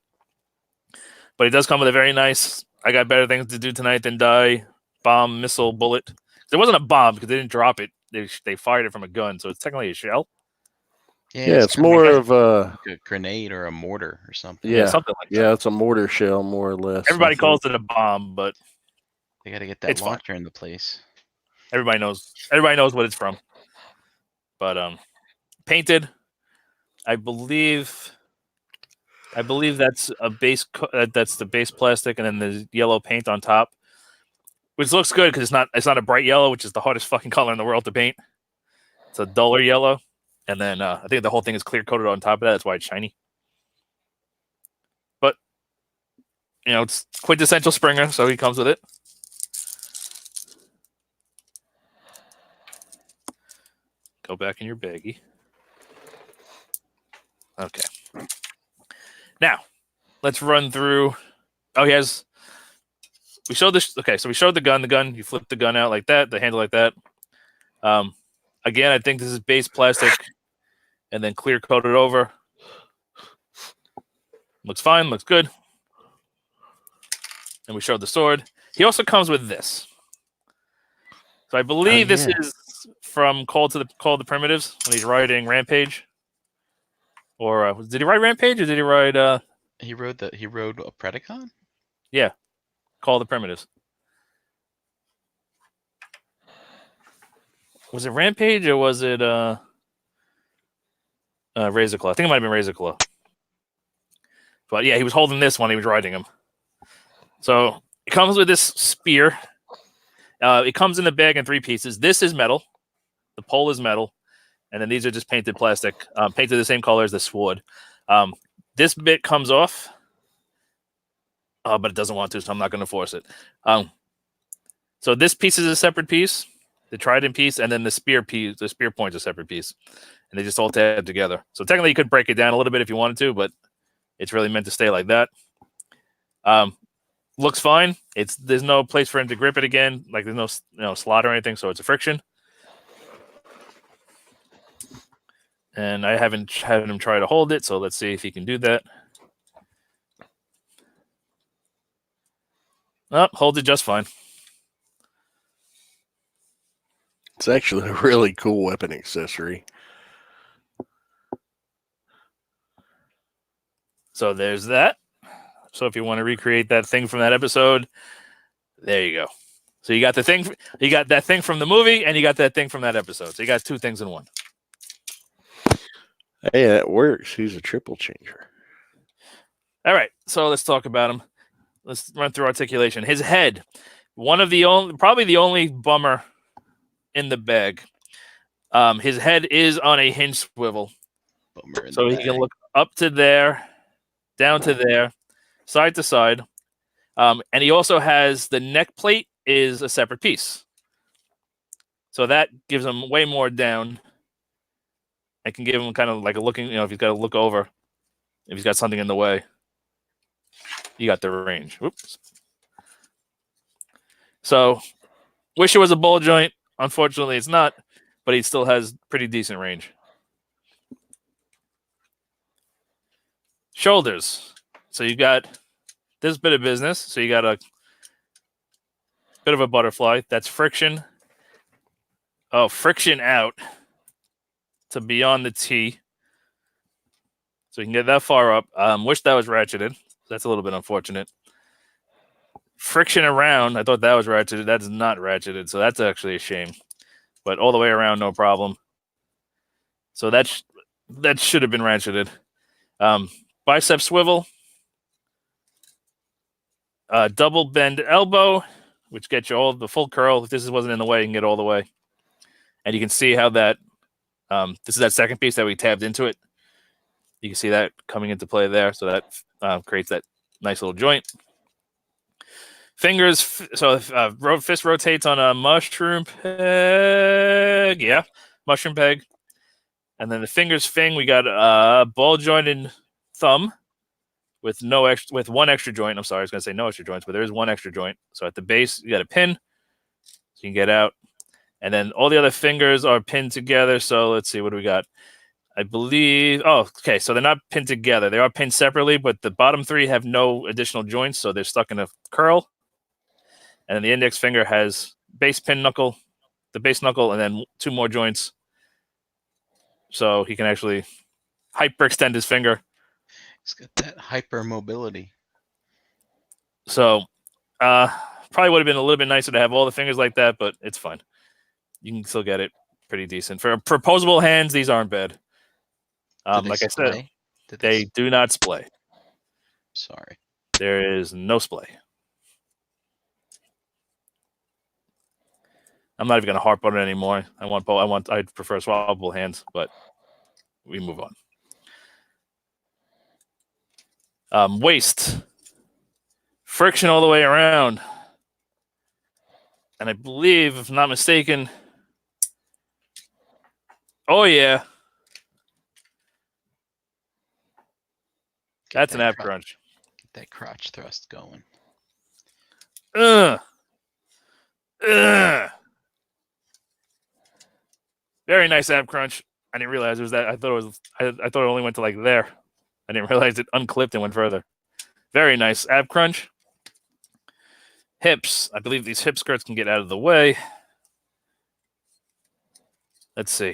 But it does come with a very nice. I got better things to do tonight than die. Bomb, missile, bullet. There wasn't a bomb because they didn't drop it. They fired it from a gun, so it's technically a shell. Yeah, it's more of a grenade or a mortar or something. Yeah, something like that. Yeah, it's a mortar shell, more or less. Everybody calls it a bomb, but they got to get that launcher into place. Everybody knows what it's from. But painted, I believe that's a base. That's the base plastic, and then there's yellow paint on top, which looks good because it's not a bright yellow, which is the hardest fucking color in the world to paint. It's a duller yellow, and then I think the whole thing is clear coated on top of that. That's why it's shiny. But it's quintessential Springer, so he comes with it. Go back in your baggie. Okay. Now, let's run through. Oh, we showed this. Okay, so we showed the gun. The gun, you flip the gun out like that, the handle like that. Again, I think this is base plastic and then clear coated over. Looks fine, looks good. And we showed the sword. He also comes with this. So I believe this is from Call the Primitives when he's writing Rampage. Or did he write Rampage or did he write he wrote a Predacon? Yeah. Call the Primitives. Was it Rampage or was it Razorclaw? I think it might have been Razorclaw. But yeah, he was holding this when he was writing him. So it comes with this spear. It comes in the bag in 3 pieces. This is metal. The pole is metal. And then these are just painted plastic, painted the same color as the sword. This bit comes off, but it doesn't want to, so I'm not going to force it. So this piece is a separate piece, the trident piece, and then the spear piece, the spear point's a separate piece. And they just all tab together. So technically you could break it down a little bit if you wanted to, but it's really meant to stay like that. Looks fine. There's no place for him to grip it again. Like there's no slot or anything, so it's a friction. And I haven't had him try to hold it, so let's see if he can do that. Oh, holds it just fine. It's actually a really cool weapon accessory. So there's that. So if you want to recreate that thing from that episode, there you go. So you got that thing from the movie, and you got that thing from that episode. So you got 2 things in one. Hey, that works. He's a triple changer. All right, so let's talk about him. Let's run through articulation. His head, probably the only bummer in the bag. His head is on a hinge swivel, so he can look up to there, down to there, side to side. And he also has the neck plate is a separate piece, so that gives him way more down. I can give him kind of like a looking, if he's got to look over, if he's got something in the way, you got the range. Whoops. So, wish it was a ball joint. Unfortunately, it's not, but he still has pretty decent range. Shoulders. So you got this bit of business. So you got a bit of a butterfly. That's friction. Oh, friction out to beyond the T. So you can get that far up. Wish that was ratcheted. That's a little bit unfortunate. Friction around, I thought that was ratcheted. That's not ratcheted, so that's actually a shame. But all the way around, no problem. So that should have been ratcheted. Bicep swivel, double bend elbow, which gets you all the full curl. If this wasn't in the way, you can get all the way. And you can see how that, this is that second piece that we tabbed into it. You can see that coming into play there. So that creates that nice little joint. Fingers, so fist rotates on a mushroom peg. Yeah, mushroom peg. And then the fingers we got a ball jointed thumb with one extra joint. I'm sorry, I was going to say no extra joints, but there is one extra joint. So at the base, you got a pin, so you can get out. And then all the other fingers are pinned together. So let's see, what do we got? I believe, okay, so they're not pinned together. They are pinned separately, but the bottom three have no additional joints, so they're stuck in a curl. And then the index finger has base pin knuckle, the base knuckle, and then two more joints. So he can actually hyperextend his finger. He's got that hyper mobility. So probably would have been a little bit nicer to have all the fingers like that, but it's fine. You can still get it pretty decent. For opposable hands, these aren't bad. Like I said, they do not splay. Sorry. There is no splay. I'm not even going to harp on it anymore. I prefer swappable hands, but we move on. Waist. Friction all the way around. And I believe, if I'm not mistaken, oh yeah. That's an ab crunch. Get that crotch thrust going. Very nice ab crunch. I didn't realize it was that. I thought it only went to like there. I didn't realize it unclipped and went further. Very nice ab crunch. Hips. I believe these hip skirts can get out of the way. Let's see.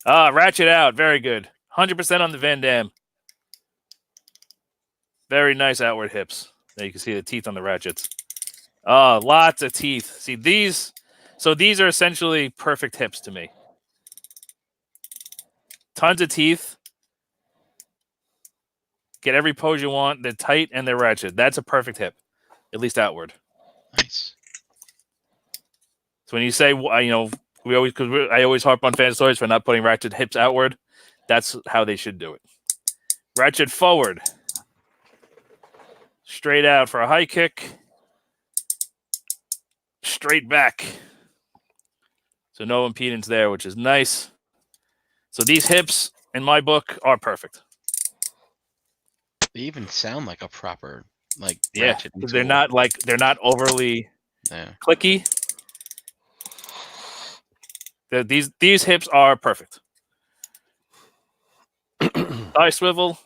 Ratchet out. Very good. 100% on the Van Damme. Very nice outward hips. There you can see the teeth on the ratchets. Lots of teeth. See these? So these are essentially perfect hips to me. Tons of teeth. Get every pose you want. They're tight and they're ratchet. That's a perfect hip, at least outward. Nice. So when you say, I always harp on Fantasaurus for not putting ratchet hips outward. That's how they should do it. Ratchet forward. Straight out for a high kick. Straight back. So no impedance there, which is nice. So these hips, in my book, are perfect. They even sound like a proper ratchet. They're not overly clicky. These hips are perfect. Thigh swivel.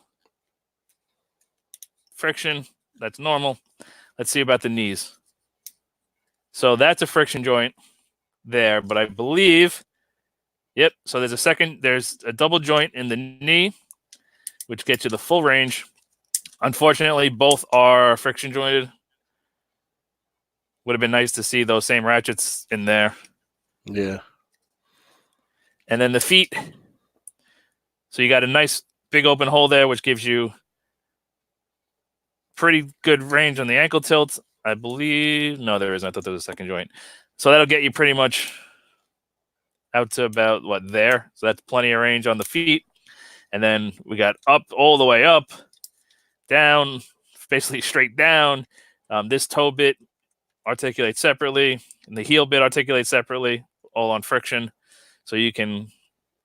Friction. That's normal. Let's see about the knees. So that's a friction joint there, but I believe, yep. So there's a double joint in the knee, which gets you the full range. Unfortunately, both are friction jointed. Would have been nice to see those same ratchets in there. Yeah. And then the feet. So you got a nice big open hole there, which gives you pretty good range on the ankle tilt. I believe, no, there isn't. I thought there was a second joint. So that'll get you pretty much out to about there. So that's plenty of range on the feet. And then we got up all the way up, down, basically straight down. This toe bit articulates separately, and the heel bit articulates separately, all on friction. So you can,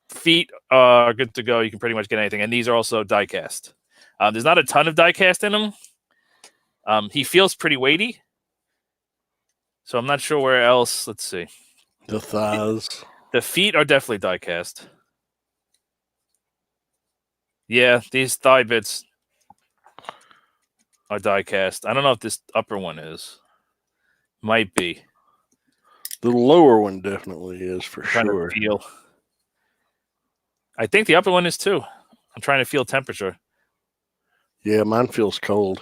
feet are good to go. You can pretty much get anything. And these are also die cast. There's not a ton of die cast in them. He feels pretty weighty. So I'm not sure where else. Let's see. The thighs. The feet are definitely die cast. Yeah, these thigh bits are die cast. I don't know if this upper one is. Might be. The lower one definitely is for trying sure. To feel. I think the upper one is too. I'm trying to feel temperature. Yeah, mine feels cold.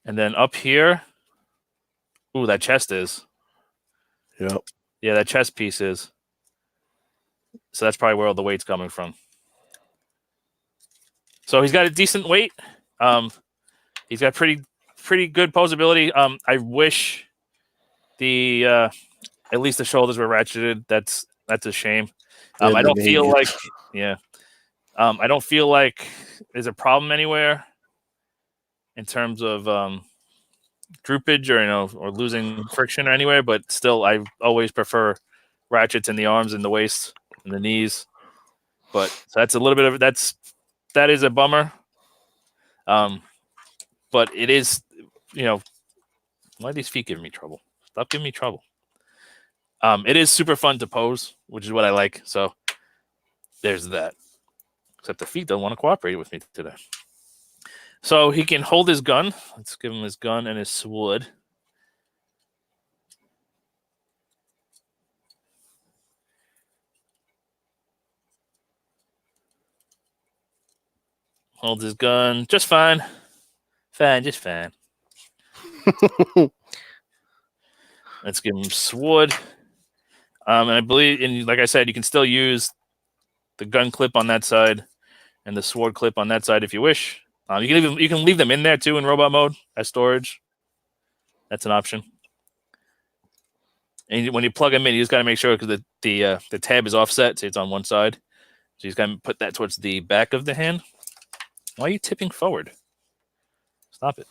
And then up here, ooh, that chest is. Yep. Yeah, that chest piece is. So that's probably where all the weight's coming from. So he's got a decent weight. He's got pretty good posability. I wish the at least the shoulders were ratcheted. That's a shame. And I the don't feel knees. like I don't feel like there's a problem anywhere in terms of droopage or losing friction or anywhere, but still I always prefer ratchets in the arms and the waist and the knees. But so that's a little bit of that is a bummer. But it is, why are these feet giving me trouble? Stop giving me trouble. It is super fun to pose, which is what I like. So there's that. Except the feet don't want to cooperate with me today. So he can hold his gun. Let's give him his gun and his sword. Holds his gun just fine. Just fine. Let's give him sword. And I believe, and like I said, you can still use the gun clip on that side and the sword clip on that side if you wish. You can leave them in there too in robot mode as storage. That's an option. And when you plug them in, you just got to make sure because the tab is offset, so it's on one side. So you just got to put that towards the back of the hand. Why are you tipping forward? Stop it.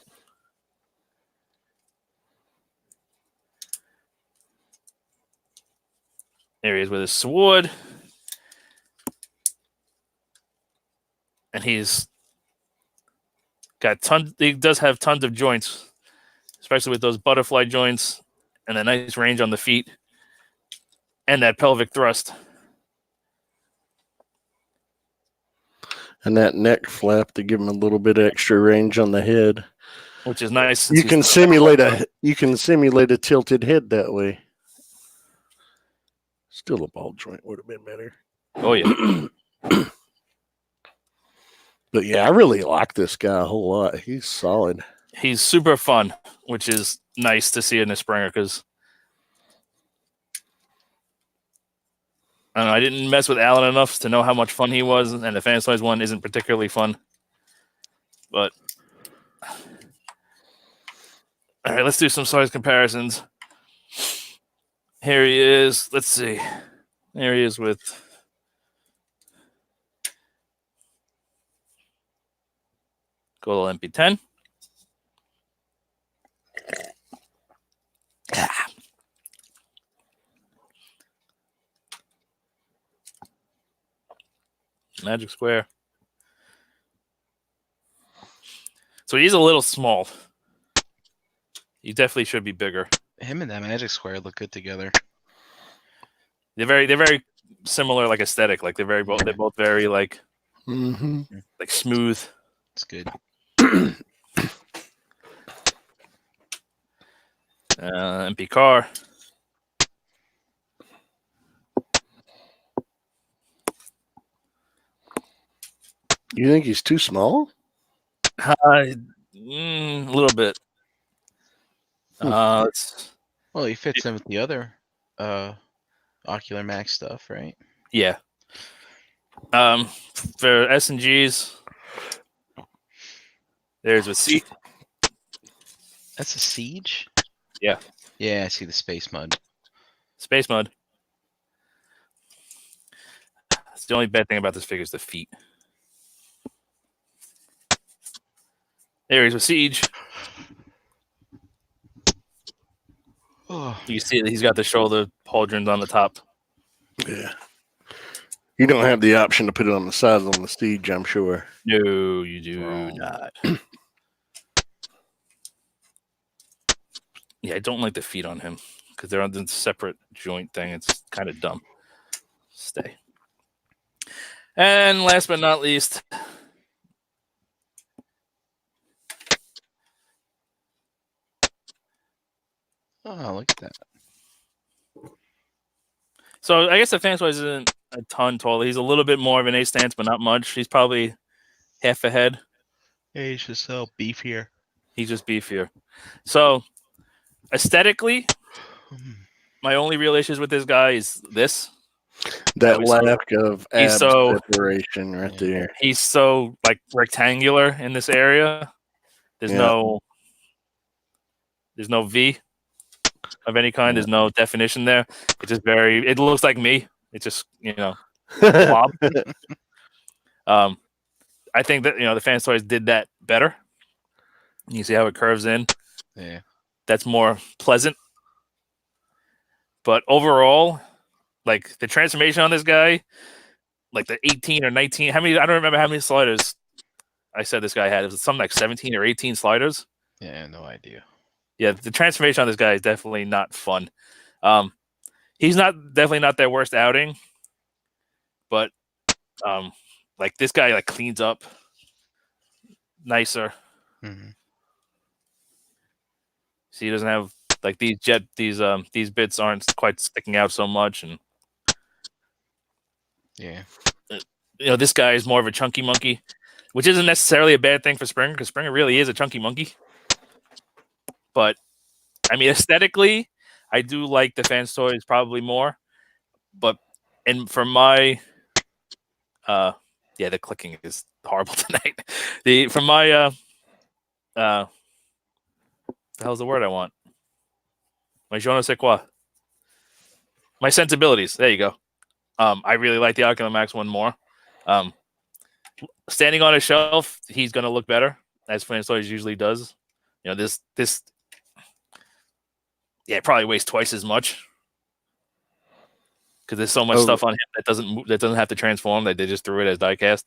There he is with his sword. And he's got he does have tons of joints, especially with those butterfly joints and a nice range on the feet and that pelvic thrust. And that neck flap to give him a little bit extra range on the head, which is nice. You can simulate a tilted head that way. Still a ball joint would have been better. Oh yeah. But yeah, I really like this guy a whole lot. He's solid. He's super fun, which is nice to see in a Springer because I don't know, I didn't mess with Alan enough to know how much fun he was, and the fan size one isn't particularly fun. But all right, let's do some size comparisons. Here he is. Let's see. There he is with go to MP10. Magic Square. So he's a little small. He definitely should be bigger. Him and that Magic Square look good together. They're very similar, like aesthetic. Like they're both very like like smooth. It's good. MP car. You think he's too small? A little bit. Well, he fits in with the other Ocular Max stuff, right? Yeah. For S&Gs, there's a Siege. That's a Siege? Yeah. Yeah, I see the Space Mud. Space Mud. That's the only bad thing about this figure is the feet. There he's with Siege. Oh. You see that he's got the shoulder pauldrons on the top. Yeah. You don't have the option to put it on the sides on the Siege, I'm sure. No, you do not. Yeah, I don't like the feet on him because they're on the separate joint thing. It's kind of dumb. Stay. And last but not least, oh, look at that. so I guess the fan size isn't a ton taller. He's a little bit more of an A stance, but not much. He's probably half a head. Yeah, he's just so beefier. He's just beefier. So aesthetically, my only real issues with this guy is this. That lack of He's ab so- separation right there. He's so like rectangular in this area. There's Yeah. no V of any kind. Yeah. There's no definition there. It's just very. It looks like me. It's just blob. I think that the Fans Toys did that better. You see how it curves in. Yeah. That's more pleasant. But overall, like the transformation on this guy, like the 18 or 19, I don't remember how many sliders I said this guy had. It was something like 17 or 18 sliders. Yeah, no idea. Yeah, the transformation on this guy is definitely not fun. He's definitely not their worst outing, but like this guy like cleans up nicer. Mm-hmm. See, he doesn't have like these bits aren't quite sticking out so much, and yeah, this guy is more of a chunky monkey, which isn't necessarily a bad thing for Springer because Springer really is a chunky monkey. But I mean, aesthetically, I do like the Fans Toys probably more. But for my the clicking is horrible tonight. The hell's the word I want? My je ne sais quoi. My sensibilities. There you go. I really like the Oculus Max one more. Standing on a shelf, he's going to look better, as Fans Toys usually does. This it probably weighs twice as much because there's so much stuff on him that doesn't have to transform. That they just threw it as diecast.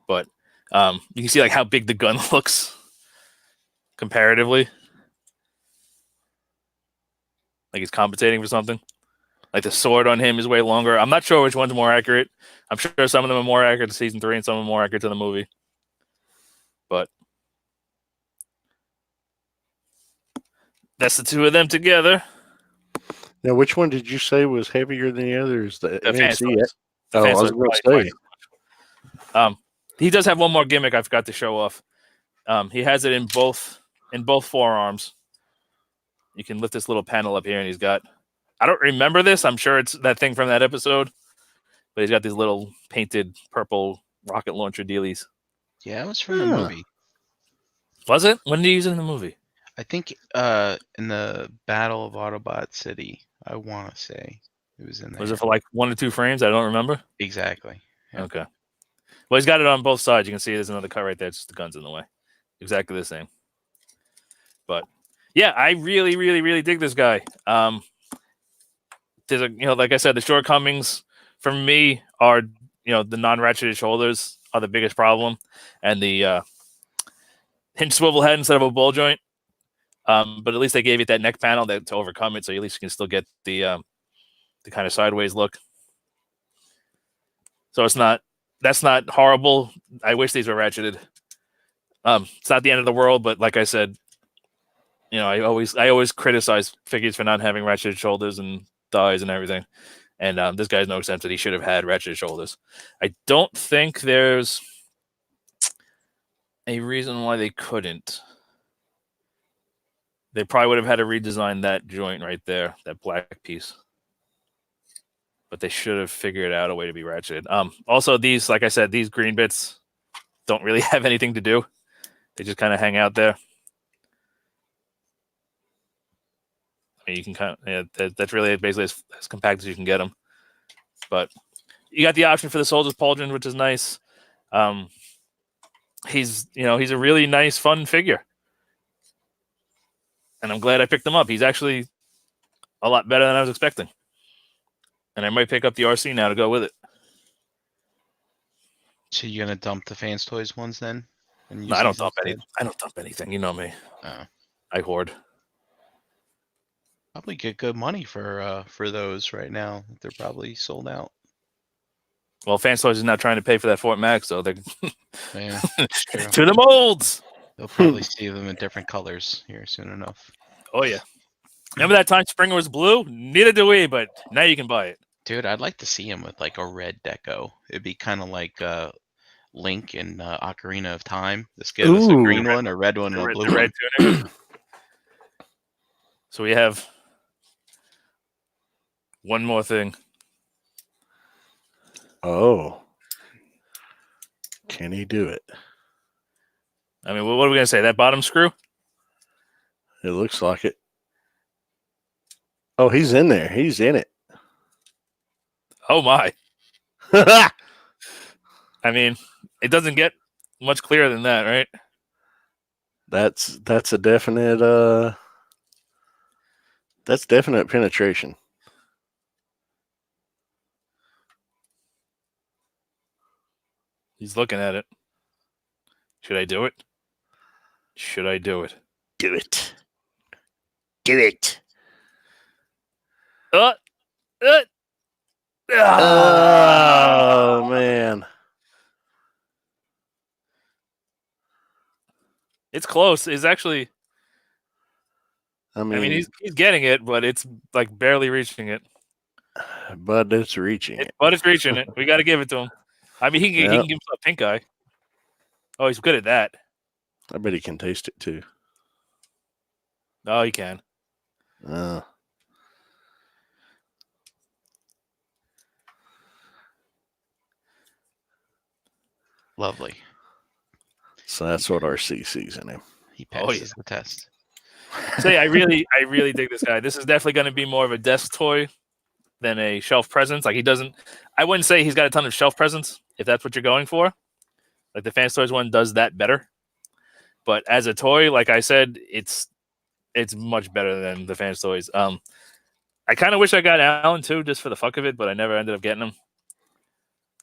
But you can see like how big the gun looks comparatively. Like he's compensating for something. Like the sword on him is way longer. I'm not sure which one's more accurate. I'm sure some of them are more accurate to season 3 and some are more accurate to the movie. But that's the two of them together. Now, which one did you say was heavier than the others? The Fans NC? Toys. Oh, I was going to say. He does have one more gimmick I forgot to show off. He has it in both forearms. You can lift this little panel up here, and he's got. I don't remember this. I'm sure it's that thing from that episode, but he's got these little painted purple rocket launcher dealies. Yeah, it was from the movie. Was it? When did he use it in the movie? I think in the Battle of Autobot City. I want to say it was in there. Was it for like 1 or 2 frames? I don't remember. Exactly. Yeah. Okay. Well, he's got it on both sides. You can see there's another cut right there. It's just the gun's in the way. Exactly the same. But yeah, I really, really, really dig this guy. There's like I said, the shortcomings for me are, the non-ratcheted shoulders are the biggest problem, and the hinge swivel head instead of a ball joint. But at least they gave you that neck panel to overcome it, so at least you can still get the kind of sideways look. So that's not horrible. I wish these were ratcheted. It's not the end of the world, but like I said, I always criticize figures for not having ratcheted shoulders and thighs and everything. And this guy's no exception. He should have had ratcheted shoulders. I don't think there's a reason why they couldn't. They probably would have had to redesign that joint right there, that black piece. But they should have figured out a way to be ratcheted. Also, these, like I said, these green bits don't really have anything to do. They just kind of hang out there. I mean, you can kind of, that's really basically as compact as you can get them. But you got the option for the Soldier's Pauldron, which is nice. He's a really nice, fun figure. And I'm glad I picked him up. He's actually a lot better than I was expecting. And I might pick up the RC now to go with it. So you're gonna dump the Fans Toys ones then? No, I don't dump anything. I don't dump anything. You know me. Oh. I hoard. Probably get good money for those right now. They're probably sold out. Well, Fans Toys is now trying to pay for that Fort Max, so they're Yeah, to the molds. They'll probably see them in different colors here soon enough. Oh yeah. Remember that time Springer was blue? Neither do we, but now you can buy it. Dude, I'd like to see him with like a red deco. It'd be kind of like Link in Ocarina of Time. This give us a green one, a red one, and a blue the red one. tunic. So we have one more thing. Oh. Can he do it? I mean, what are we gonna say? That bottom screw? It looks like it. Oh, he's in there. He's in it. Oh my! I mean, it doesn't get much clearer than that, right? That's a definite that's definite penetration. He's looking at it. Should I do it? Should I do it? Do it. Do it. Oh man. It's close. It's actually. I I mean, mean, he's getting it, but it's like barely reaching it. but it's reaching it. But it's reaching it. We got to give it to him. I mean, he can give himself pink eye. Oh, he's good at that. I bet he can taste it too. Oh, he can. Lovely. So that's what our CC's in him. He passes the test. So yeah, I really dig this guy. This is definitely going to be more of a desk toy than a shelf presence. Like I wouldn't say he's got a ton of shelf presence if that's what you're going for. Like the Fans Toys one does that better. But as a toy, like I said, it's much better than the Fans Toys. I kind of wish I got Alan too, just for the fuck of it, but I never ended up getting him.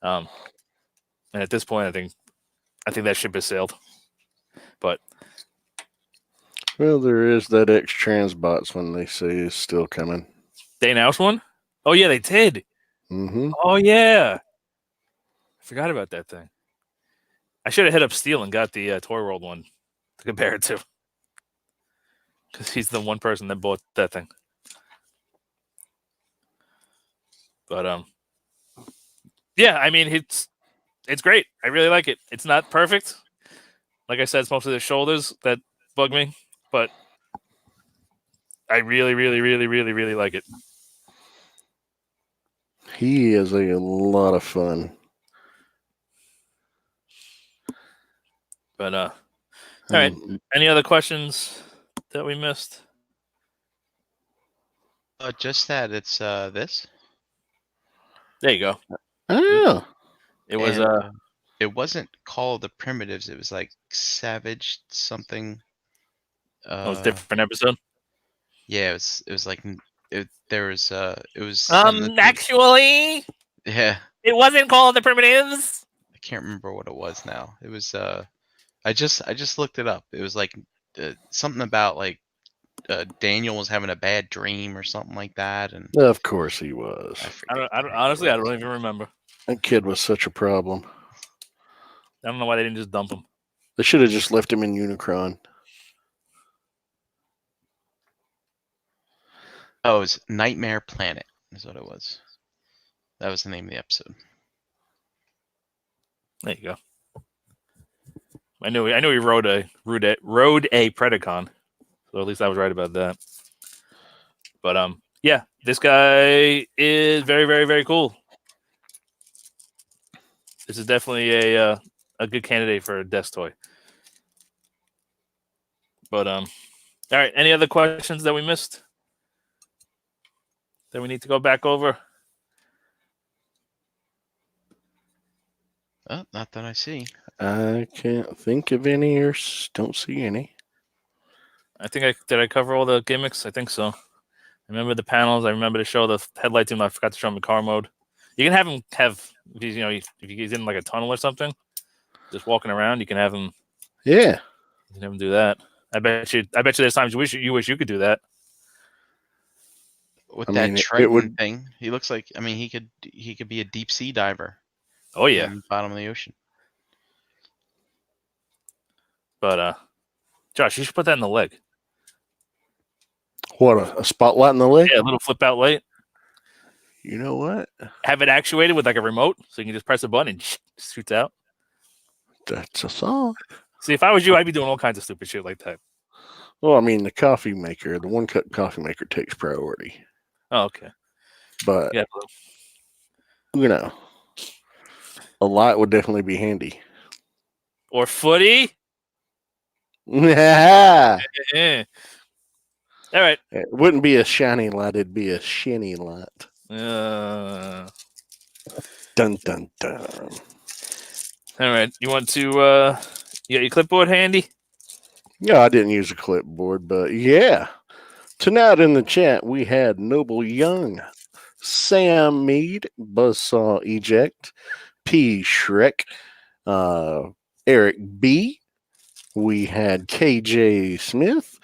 And at this point, I think that ship has sailed. But well, there is that X Transbots one they say is still coming. They announced one? Oh yeah, they did. Mm-hmm. Oh yeah, I forgot about that thing. I should have hit up Steel and got the Toy World one to compare it to, because he's the one person that bought that thing. But yeah, I mean it's great. I really like it. It's not perfect. Like I said, it's mostly the shoulders that bug me, but I really, really, really, really, really like it. He is a lot of fun. But all right. Any other questions that we missed? Just that it's this. There you go. Oh. It was it wasn't called the Primitives. It was like Savage something. it was a different episode. Yeah, it was like it was actually, yeah, it wasn't called the Primitives. I can't remember what it was now. It was I just looked it up. It was like something about like Daniel was having a bad dream or something like that, and of course he was. Honestly, I don't even remember. That kid was such a problem. I don't know why they didn't just dump him. They should have just left him in Unicron. Oh, it was Nightmare Planet is what it was. That was the name of the episode. There you go. I knew he rode a Predacon, so at least I was right about that. But yeah, this guy is very, very, very cool. This is definitely a good candidate for a desk toy. But all right. Any other questions that we missed that we need to go back over? Not that I see. I can't think of any or don't see any. I think did I cover all the gimmicks? I think so. I remember the panels. I remember to show the headlights. I forgot to show him the car mode. You can have him if he's in like a tunnel or something, just walking around. You can have him. Yeah. You can have him do that. I bet you there's times you wish you could do that. With that Triton thing, he looks like. I mean, he could be a deep sea diver. Oh yeah, in the bottom of the ocean. But Josh, you should put that in the leg. What, a spotlight in the leg? Yeah, a little flip out light. You know what? Have it actuated with like a remote, so you can just press a button and shoots out. That's a thought. See, if I was you, I'd be doing all kinds of stupid shit like that. Well, I mean, the one cup coffee maker takes priority. Oh, okay. But, Yeah. you know, a light would definitely be handy. Or footy. Yeah. Yeah. All right. It wouldn't be a shiny light, it'd be a shinny light. Dun, dun, dun. All right. You want to, you got your clipboard handy? Yeah, I didn't use a clipboard, but yeah. Tonight in the chat, we had Noble Young, Sam Mead, Buzzsaw Eject, P. Shrek, Eric B. We had KJ Smith.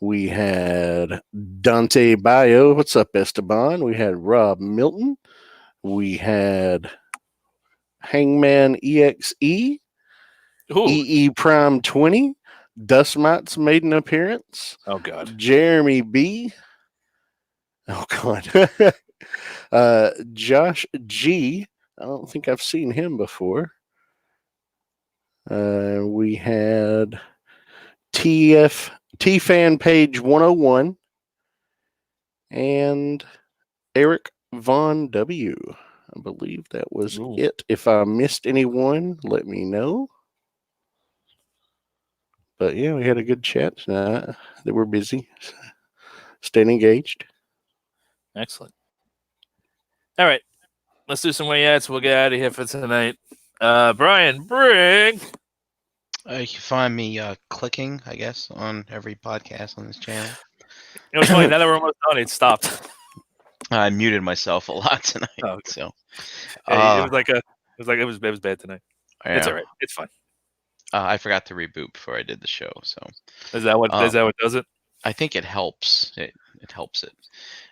We had Dante Bayo. What's up, Esteban? We had Rob Milton. We had Hangman EXE. Ooh. EE Prime 20. Dustmites made an appearance. Oh, God. Jeremy B. Oh, God. Josh G. I don't think I've seen him before. We had T-Fan Page 101 and Eric Von W. I believe that was it. If I missed anyone, let me know. But yeah, we had a good chat tonight. They were busy. Staying engaged. Excellent. All right. Let's do some way-outs. We'll get out of here for tonight. Brian, bring. You can find me clicking, I guess, on every podcast on this channel. It was funny. Now that we're almost done, it stopped. I muted myself a lot tonight. Oh, okay. So yeah, it was bad tonight. Yeah. It's all right. It's fine. I forgot to reboot before I did the show. So is that what does it? I think it helps. It helps it.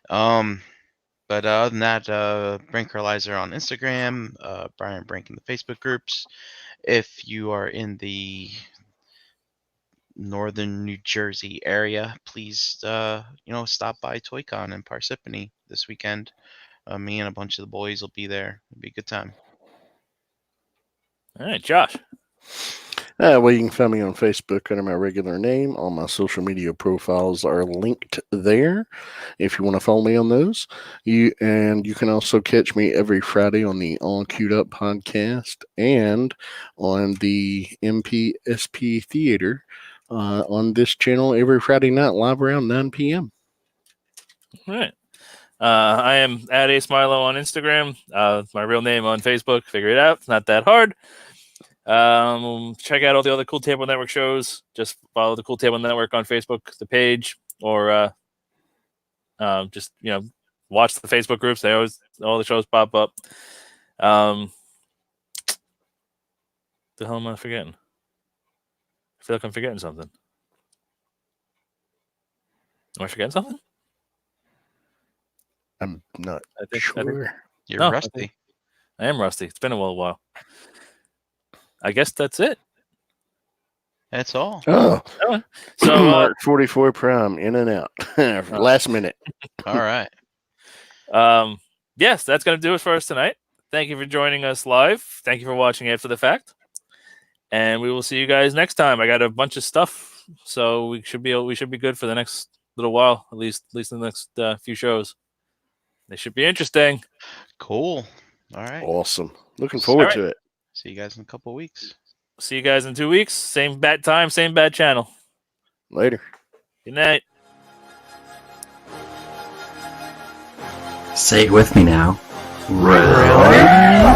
But other than that, Brinkerlizer on Instagram, Brian Brink in the Facebook groups. If you are in the northern New Jersey area, please stop by ToyCon in Parsippany this weekend. Me and a bunch of the boys will be there. It'll be a good time. All right, Josh. Well, you can find me on Facebook under my regular name. All my social media profiles are linked there if you want to follow me on those. You can also catch me every Friday on the All Queued Up podcast and on the MPSP Theater on this channel every Friday night, live around 9 p.m. All right. I am at Ace Milo on Instagram. My real name on Facebook. Figure it out. It's not that hard. Check out all the other Cool Table Network shows. Just follow the Cool Table Network on Facebook, the page, or just watch the Facebook groups. All the shows pop up. The hell am I forgetting? I feel like I'm forgetting something. Am I forgetting something? I'm not sure. You're rusty. I am rusty. It's been a little while. I guess that's it. That's all. Oh, so Mark 44 Prime in and out. Last minute. All right. Yes, that's going to do it for us tonight. Thank you for joining us live. Thank you for watching after the fact. And we will see you guys next time. I got a bunch of stuff, so we should be good for the next little while, at least in the next few shows. They should be interesting. Cool. All right. Awesome. Looking forward to it. See you guys in a couple of weeks. See you guys in 2 weeks. Same bad time, same bad channel. Later. Good night. Say it with me now. Round.